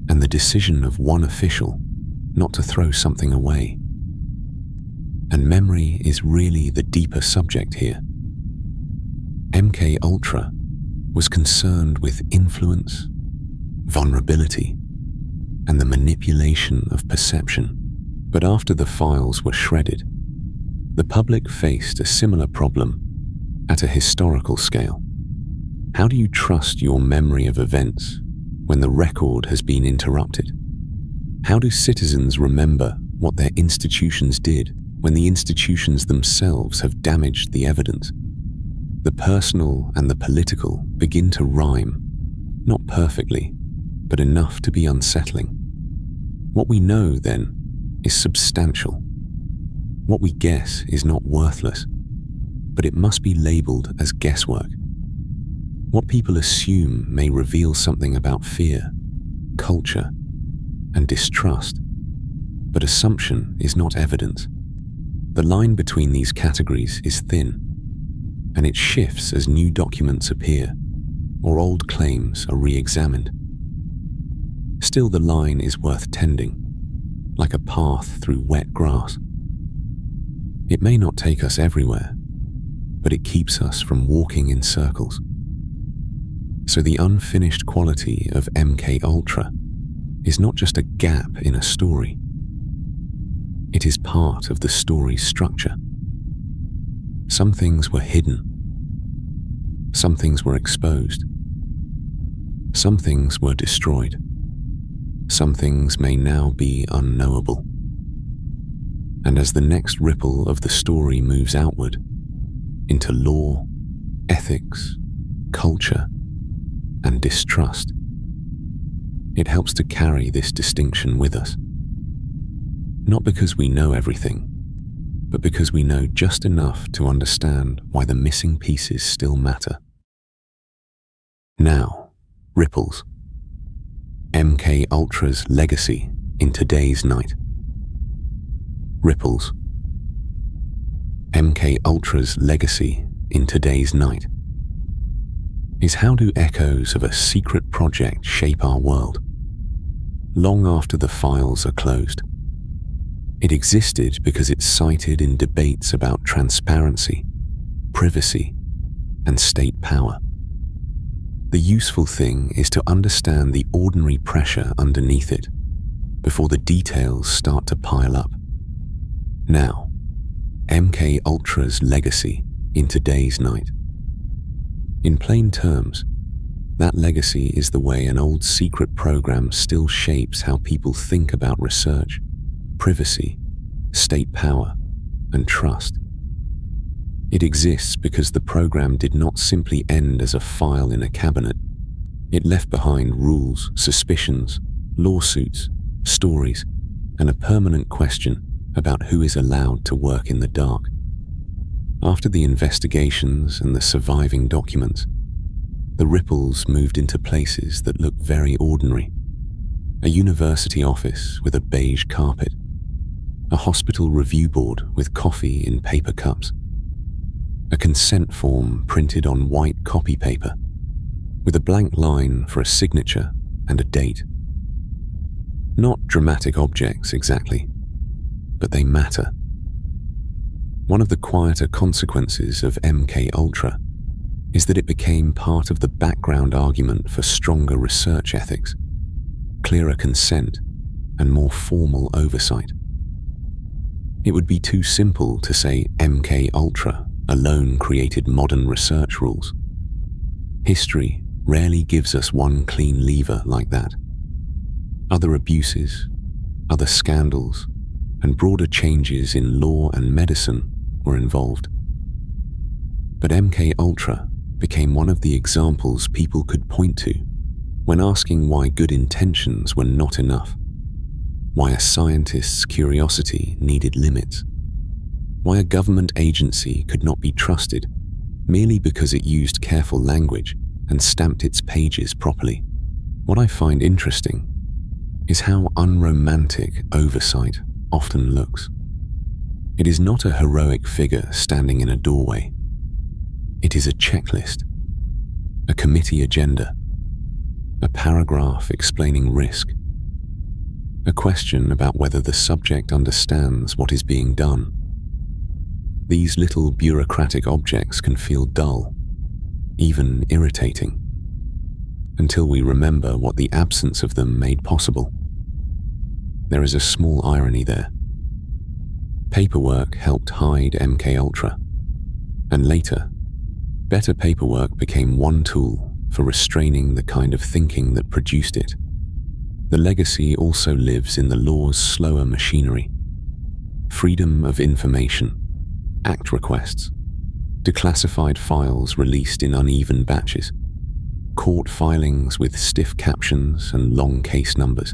and the decision of one official not to throw something away. And memory is really the deeper subject here. MK Ultra was concerned with influence, vulnerability, and the manipulation of perception. But after the files were shredded, the public faced a similar problem at a historical scale. How do you trust your memory of events when the record has been interrupted? How do citizens remember what their institutions did when the institutions themselves have damaged the evidence? The personal and the political begin to rhyme, not perfectly, but enough to be unsettling. What we know, then, is substantial. What we guess is not worthless, but it must be labeled as guesswork. What people assume may reveal something about fear, culture, and distrust, but assumption is not evidence. The line between these categories is thin, and it shifts as new documents appear or old claims are re-examined. Still, the line is worth tending, like a path through wet grass. It may not take us everywhere, but it keeps us from walking in circles. So the unfinished quality of MK Ultra is not just a gap in a story. It is part of the story's structure. Some things were hidden. Some things were exposed. Some things were destroyed. Some things may now be unknowable. And as the next ripple of the story moves outward, into law, ethics, culture, and distrust, it helps to carry this distinction with us. Not because we know everything, but because we know just enough to understand why the missing pieces still matter. Now, ripples. MK Ultra's legacy in today's night. Ripples. MK Ultra's legacy in today's night is how do echoes of a secret project shape our world, long after the files are closed. It existed because it's cited in debates about transparency, privacy, and state power. The useful thing is to understand the ordinary pressure underneath it before the details start to pile up. Now, MK Ultra's legacy in today's night. In plain terms, that legacy is the way an old secret program still shapes how people think about research, privacy, state power, and trust. It exists because the program did not simply end as a file in a cabinet. It left behind rules, suspicions, lawsuits, stories, and a permanent question about who is allowed to work in the dark. After the investigations and the surviving documents, the ripples moved into places that look very ordinary. A university office with a beige carpet, a hospital review board with coffee in paper cups, a consent form printed on white copy paper, with a blank line for a signature and a date. Not dramatic objects exactly, but they matter. One of the quieter consequences of MK Ultra is that it became part of the background argument for stronger research ethics, clearer consent, and more formal oversight. It would be too simple to say MK Ultra alone created modern research rules. History rarely gives us one clean lever like that. Other abuses, other scandals, and broader changes in law and medicine were involved. But MK Ultra became one of the examples people could point to when asking why good intentions were not enough, why a scientist's curiosity needed limits, why a government agency could not be trusted merely because it used careful language and stamped its pages properly. What I find interesting is how unromantic oversight often looks. It is not a heroic figure standing in a doorway. It is a checklist, a committee agenda, a paragraph explaining risk, a question about whether the subject understands what is being done. These little bureaucratic objects can feel dull, even irritating, until we remember what the absence of them made possible. There is a small irony there. Paperwork helped hide MK Ultra, and later, better paperwork became one tool for restraining the kind of thinking that produced it. The legacy also lives in the law's slower machinery. Freedom of information, act requests, declassified files released in uneven batches, court filings with stiff captions and long case numbers,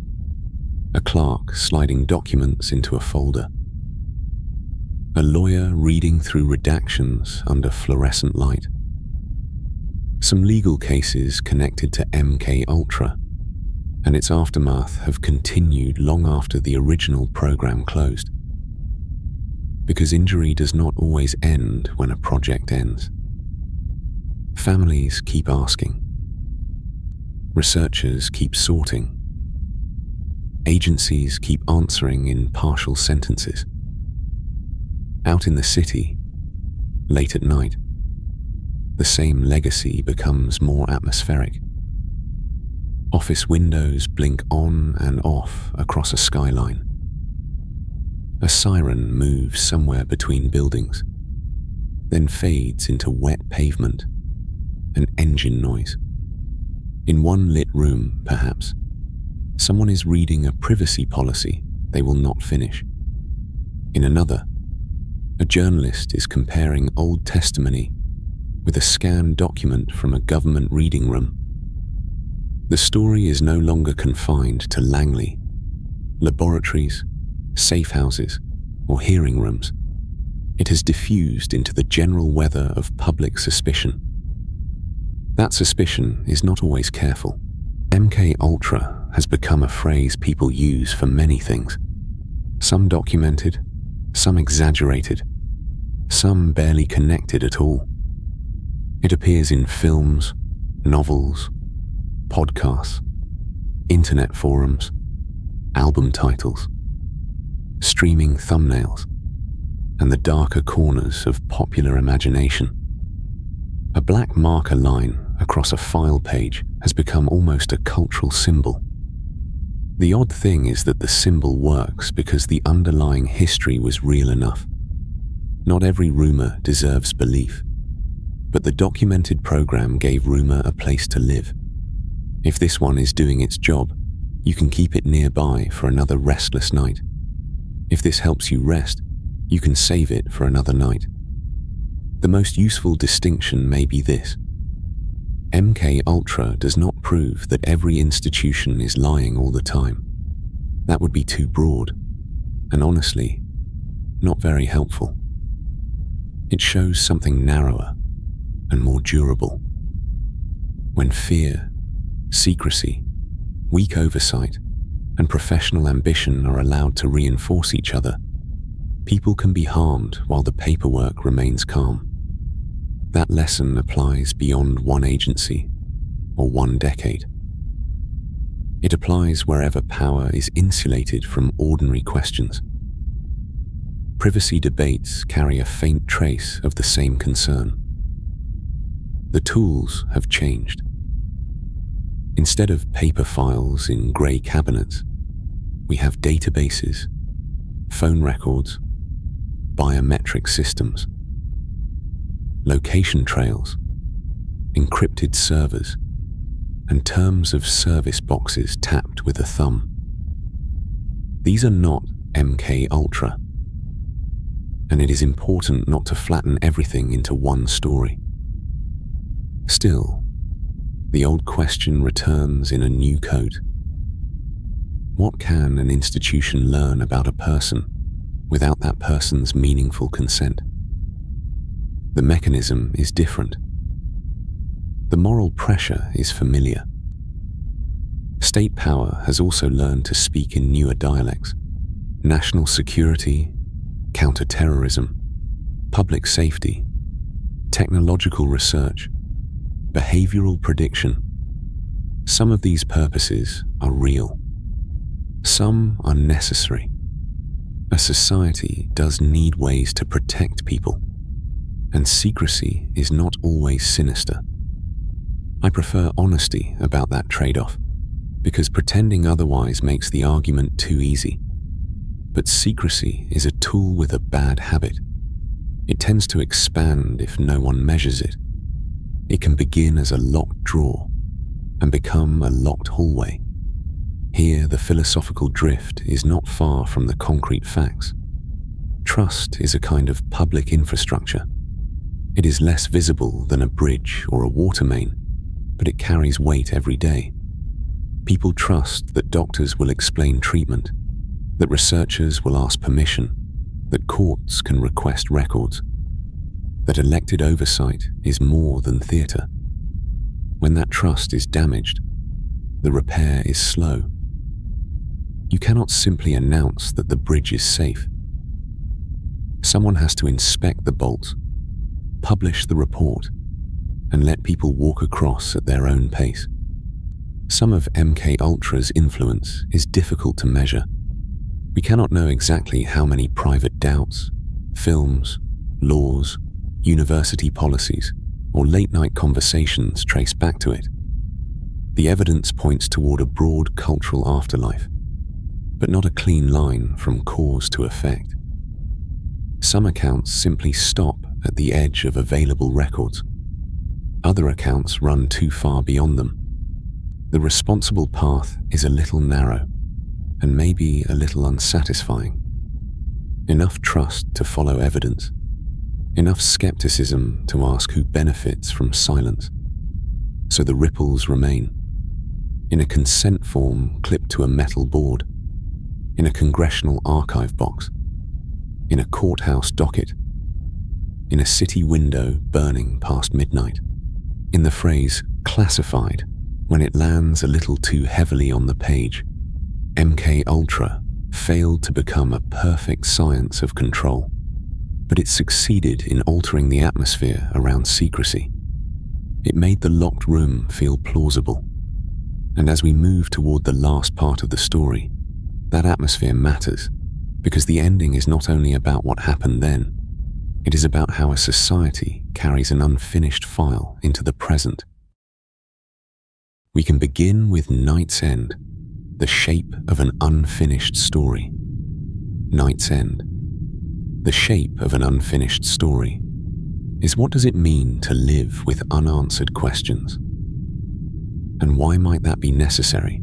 a clerk sliding documents into a folder, a lawyer reading through redactions under fluorescent light. Some legal cases connected to MK Ultra and its aftermath have continued long after the original program closed. Because injury does not always end when a project ends. Families keep asking. Researchers keep sorting. Agencies keep answering in partial sentences. Out in the city, late at night, the same legacy becomes more atmospheric. Office windows blink on and off across a skyline. A siren moves somewhere between buildings, then fades into wet pavement and engine noise. In one lit room, perhaps, someone is reading a privacy policy they will not finish. In another, a journalist is comparing old testimony with a scanned document from a government reading room. The story is no longer confined to Langley, laboratories, safehouses, or hearing rooms. It has diffused into the general weather of public suspicion. That suspicion is not always careful. MK Ultra has become a phrase people use for many things. Some documented, some exaggerated, some barely connected at all. It appears in films, novels, podcasts, internet forums, album titles, streaming thumbnails, and the darker corners of popular imagination. A black marker line across a file page has become almost a cultural symbol. The odd thing is that the symbol works because the underlying history was real enough. Not every rumor deserves belief, but the documented program gave rumor a place to live. If this one is doing its job, you can keep it nearby for another restless night. If this helps you rest, you can save it for another night. The most useful distinction may be this. MK Ultra does not prove that every institution is lying all the time. That would be too broad, and honestly, not very helpful. It shows something narrower and more durable. When fear, secrecy, weak oversight, and professional ambition are allowed to reinforce each other, People can be harmed while the paperwork remains calm. That lesson applies beyond one agency or one decade. It applies wherever power is insulated from ordinary questions. Privacy debates carry a faint trace of the same concern. The tools have changed. Instead of paper files in grey cabinets, we have databases, phone records, biometric systems, location trails, encrypted servers, and terms of service boxes tapped with a thumb. These are not MK Ultra, and it is important not to flatten everything into one story. Still, the old question returns in a new coat. What can an institution learn about a person without that person's meaningful consent? The mechanism is different. The moral pressure is familiar. State power has also learned to speak in newer dialects. National security, counter-terrorism, public safety, technological research, behavioral prediction. Some of these purposes are real. Some are necessary. A society does need ways to protect people, and secrecy is not always sinister. I prefer honesty about that trade-off, because pretending otherwise makes the argument too easy. But secrecy is a tool with a bad habit. It tends to expand if no one measures it. It can begin as a locked drawer and become a locked hallway. Here, the philosophical drift is not far from the concrete facts. Trust is a kind of public infrastructure. It is less visible than a bridge or a water main, but it carries weight every day. People trust that doctors will explain treatment, that researchers will ask permission, that courts can request records, that elected oversight is more than theatre. When that trust is damaged, the repair is slow. You cannot simply announce that the bridge is safe. Someone has to inspect the bolts, publish the report, and let people walk across at their own pace. Some of MK Ultra's influence is difficult to measure. We cannot know exactly how many private doubts, films, laws, university policies, or late-night conversations trace back to it. The evidence points toward a broad cultural afterlife, but not a clean line from cause to effect. Some accounts simply stop at the edge of available records. Other accounts run too far beyond them. The responsible path is a little narrow, and maybe a little unsatisfying. Enough trust to follow evidence, enough skepticism to ask who benefits from silence. So the ripples remain, in a consent form clipped to a metal board, in a congressional archive box, in a courthouse docket, in a city window burning past midnight, in the phrase classified when it lands a little too heavily on the page. MK Ultra failed to become a perfect science of control, but it succeeded in altering the atmosphere around secrecy. It made the locked room feel plausible. And as we move toward the last part of the story, that atmosphere matters, because the ending is not only about what happened then, it is about how a society carries an unfinished file into the present. We can begin with Night's End, the shape of an unfinished story. Night's End, the shape of an unfinished story, is what does it mean to live with unanswered questions? And why might that be necessary?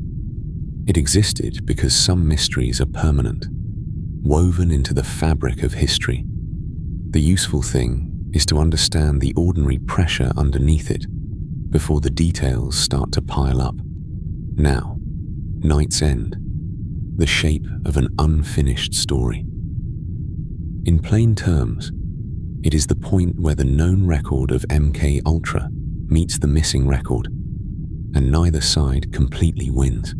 It existed because some mysteries are permanent, woven into the fabric of history. The useful thing is to understand the ordinary pressure underneath it before the details start to pile up. Now, Night's End, the shape of an unfinished story. In plain terms, it is the point where the known record of MK Ultra meets the missing record, and neither side completely wins.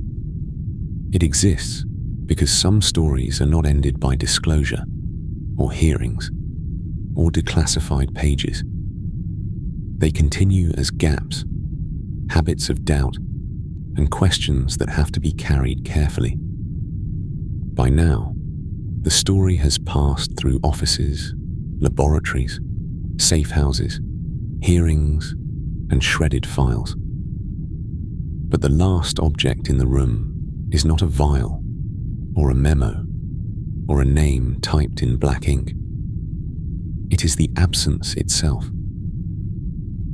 It exists because some stories are not ended by disclosure, or hearings, or declassified pages. They continue as gaps, habits of doubt, and questions that have to be carried carefully. By now, the story has passed through offices, laboratories, safehouses, hearings, and shredded files. But the last object in the room is not a vial, or a memo, or a name typed in black ink. It is the absence itself.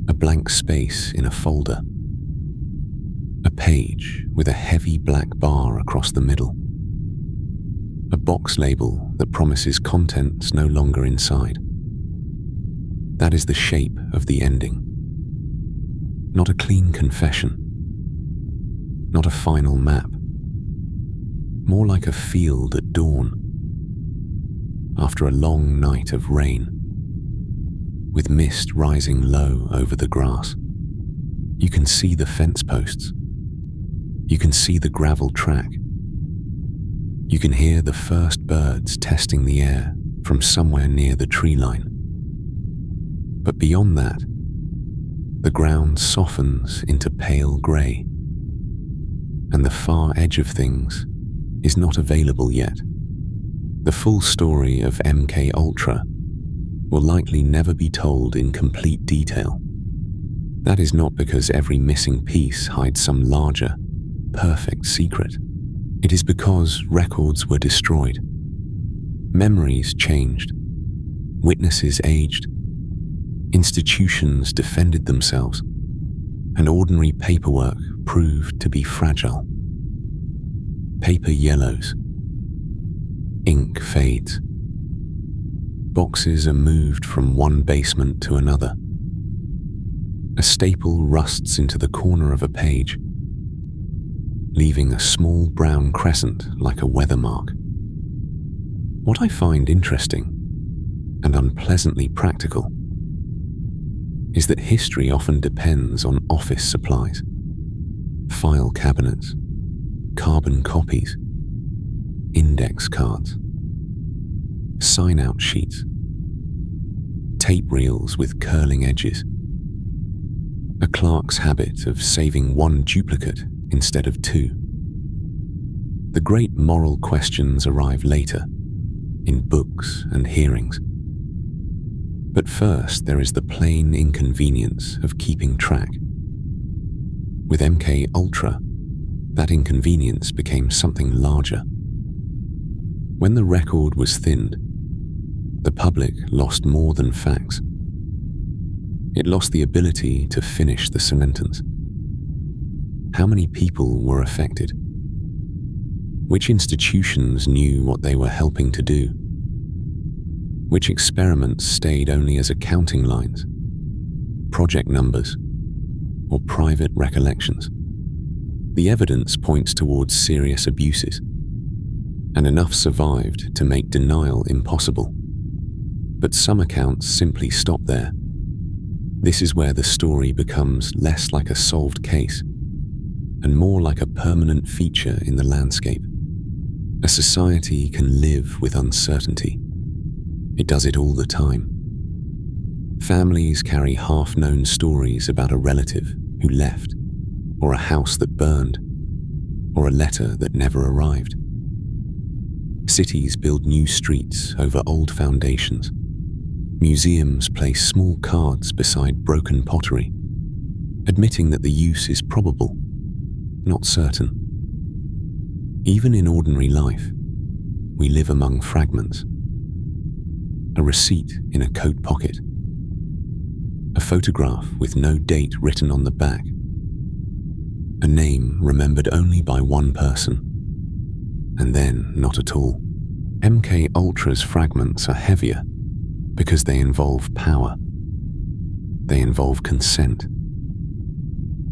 A blank space in a folder. A page with a heavy black bar across the middle. A box label that promises contents no longer inside. That is the shape of the ending. Not a clean confession. Not a final map. More like a field at dawn, after a long night of rain, with mist rising low over the grass. You can see the fence posts. You can see the gravel track. You can hear the first birds testing the air from somewhere near the tree line. But beyond that, the ground softens into pale grey, and the far edge of things is not available yet. The full story of MK Ultra will likely never be told in complete detail. That is not because every missing piece hides some larger, perfect secret. It is because records were destroyed, memories changed, witnesses aged, institutions defended themselves, and ordinary paperwork proved to be fragile. Paper yellows. Ink fades. Boxes are moved from one basement to another. A staple rusts into the corner of a page, leaving a small brown crescent like a weather mark. What I find interesting and unpleasantly practical is that history often depends on office supplies, file cabinets, carbon copies, index cards, sign-out sheets, tape reels with curling edges, a clerk's habit of saving one duplicate instead of two. The great moral questions arrive later, in books and hearings. But first there is the plain inconvenience of keeping track. With MK Ultra, that inconvenience became something larger. When the record was thinned, the public lost more than facts. It lost the ability to finish the sentence. How many people were affected? Which institutions knew what they were helping to do? Which experiments stayed only as accounting lines, project numbers, or private recollections? The evidence points towards serious abuses, and enough survived to make denial impossible. But some accounts simply stop there. This is where the story becomes less like a solved case and more like a permanent feature in the landscape. A society can live with uncertainty. It does it all the time. Families carry half-known stories about a relative who left, or a house that burned, or a letter that never arrived. Cities build new streets over old foundations. Museums place small cards beside broken pottery, admitting that the use is probable, not certain. Even in ordinary life, we live among fragments. A receipt in a coat pocket, a photograph with no date written on the back, a name remembered only by one person, and then not at all. MK Ultra's fragments are heavier because they involve power. They involve consent.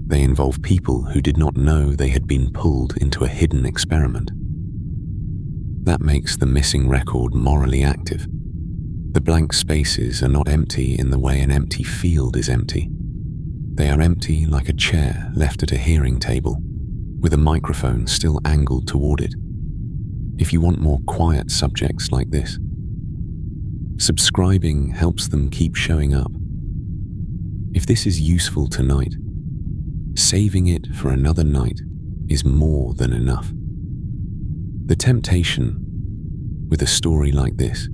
They involve people who did not know they had been pulled into a hidden experiment. That makes the missing record morally active. The blank spaces are not empty in the way an empty field is empty. They are empty like a chair left at a hearing table, with a microphone still angled toward it. If you want more quiet subjects like this, Subscribing helps them keep showing up. If this is useful tonight, saving it for another night is more than enough. The temptation with a story like this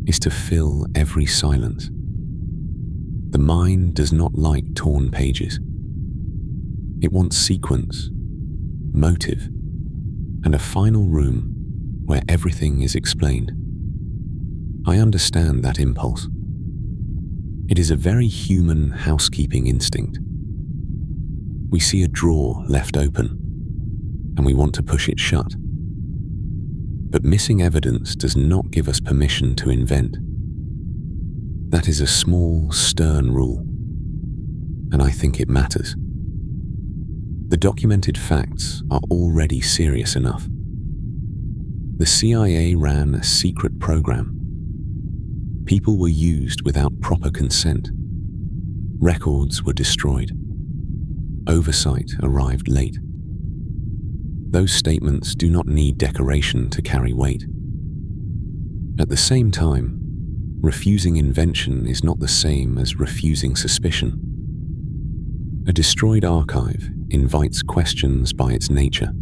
is to fill every silence. The mind does not like torn pages. It wants sequence, motive, and a final room where everything is explained. I understand that impulse. It is a very human housekeeping instinct. We see a drawer left open, and we want to push it shut. But missing evidence does not give us permission to invent. That is a small, stern rule, and I think it matters. The documented facts are already serious enough. The CIA ran a secret program. People were used without proper consent. Records were destroyed. Oversight arrived late. Those statements do not need decoration to carry weight. At the same time, refusing invention is not the same as refusing suspicion. A destroyed archive invites questions by its nature.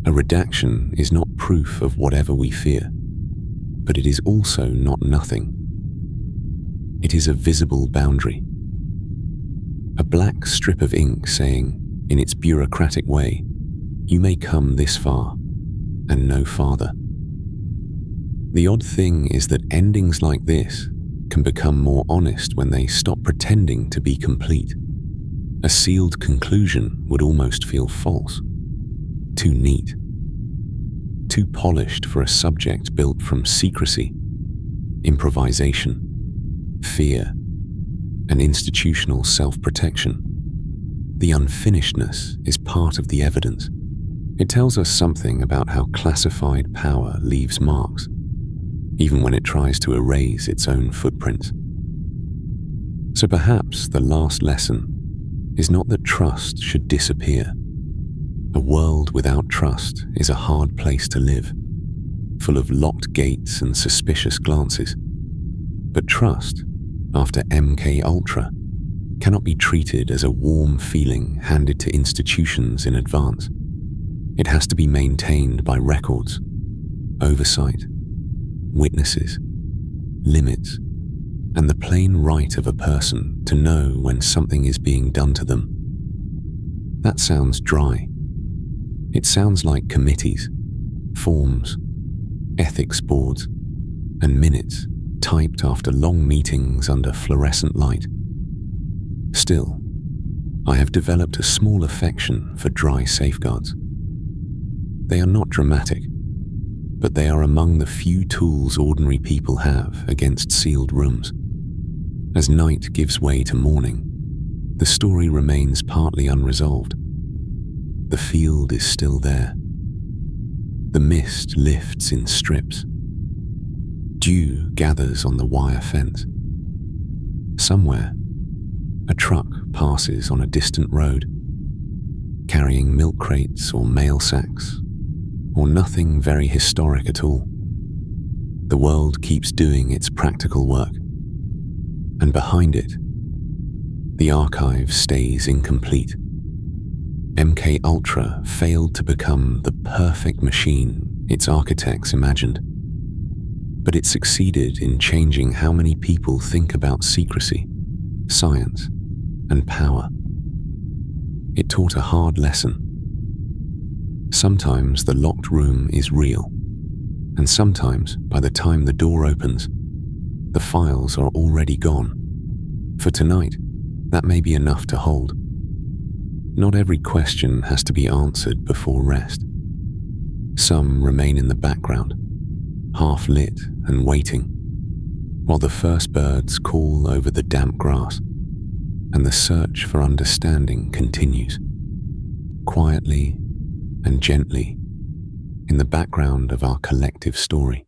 A redaction is not proof of whatever we fear, but it is also not nothing. It is a visible boundary. A black strip of ink saying, in its bureaucratic way, you may come this far and no farther. The odd thing is that endings like this can become more honest when they stop pretending to be complete. A sealed conclusion would almost feel false, too neat, too polished for a subject built from secrecy, improvisation, fear, and institutional self-protection. The unfinishedness is part of the evidence. It tells us something about how classified power leaves marks, even when it tries to erase its own footprints. So perhaps the last lesson is not that trust should disappear. A world without trust is a hard place to live, full of locked gates and suspicious glances. But trust, after MK Ultra, cannot be treated as a warm feeling handed to institutions in advance. It has to be maintained by records, oversight, witnesses, limits, and the plain right of a person to know when something is being done to them. That sounds dry. It sounds like committees, forms, ethics boards, and minutes typed after long meetings under fluorescent light. Still, I have developed a small affection for dry safeguards. They are not dramatic, but they are among the few tools ordinary people have against sealed rooms. As night gives way to morning, the story remains partly unresolved. The field is still there. The mist lifts in strips. Dew gathers on the wire fence. Somewhere, a truck passes on a distant road, carrying milk crates or mail sacks, or nothing very historic at all. The world keeps doing its practical work, and behind it, the archive stays incomplete. MK Ultra failed to become the perfect machine its architects imagined, but it succeeded in changing how many people think about secrecy, science, and power. It taught a hard lesson. Sometimes the locked room is real, and sometimes, by the time the door opens, the files are already gone. For tonight, that may be enough to hold. Not every question has to be answered before rest. Some remain in the background, half lit and waiting, while the first birds call over the damp grass, and the search for understanding continues, quietly and gently, in the background of our collective story.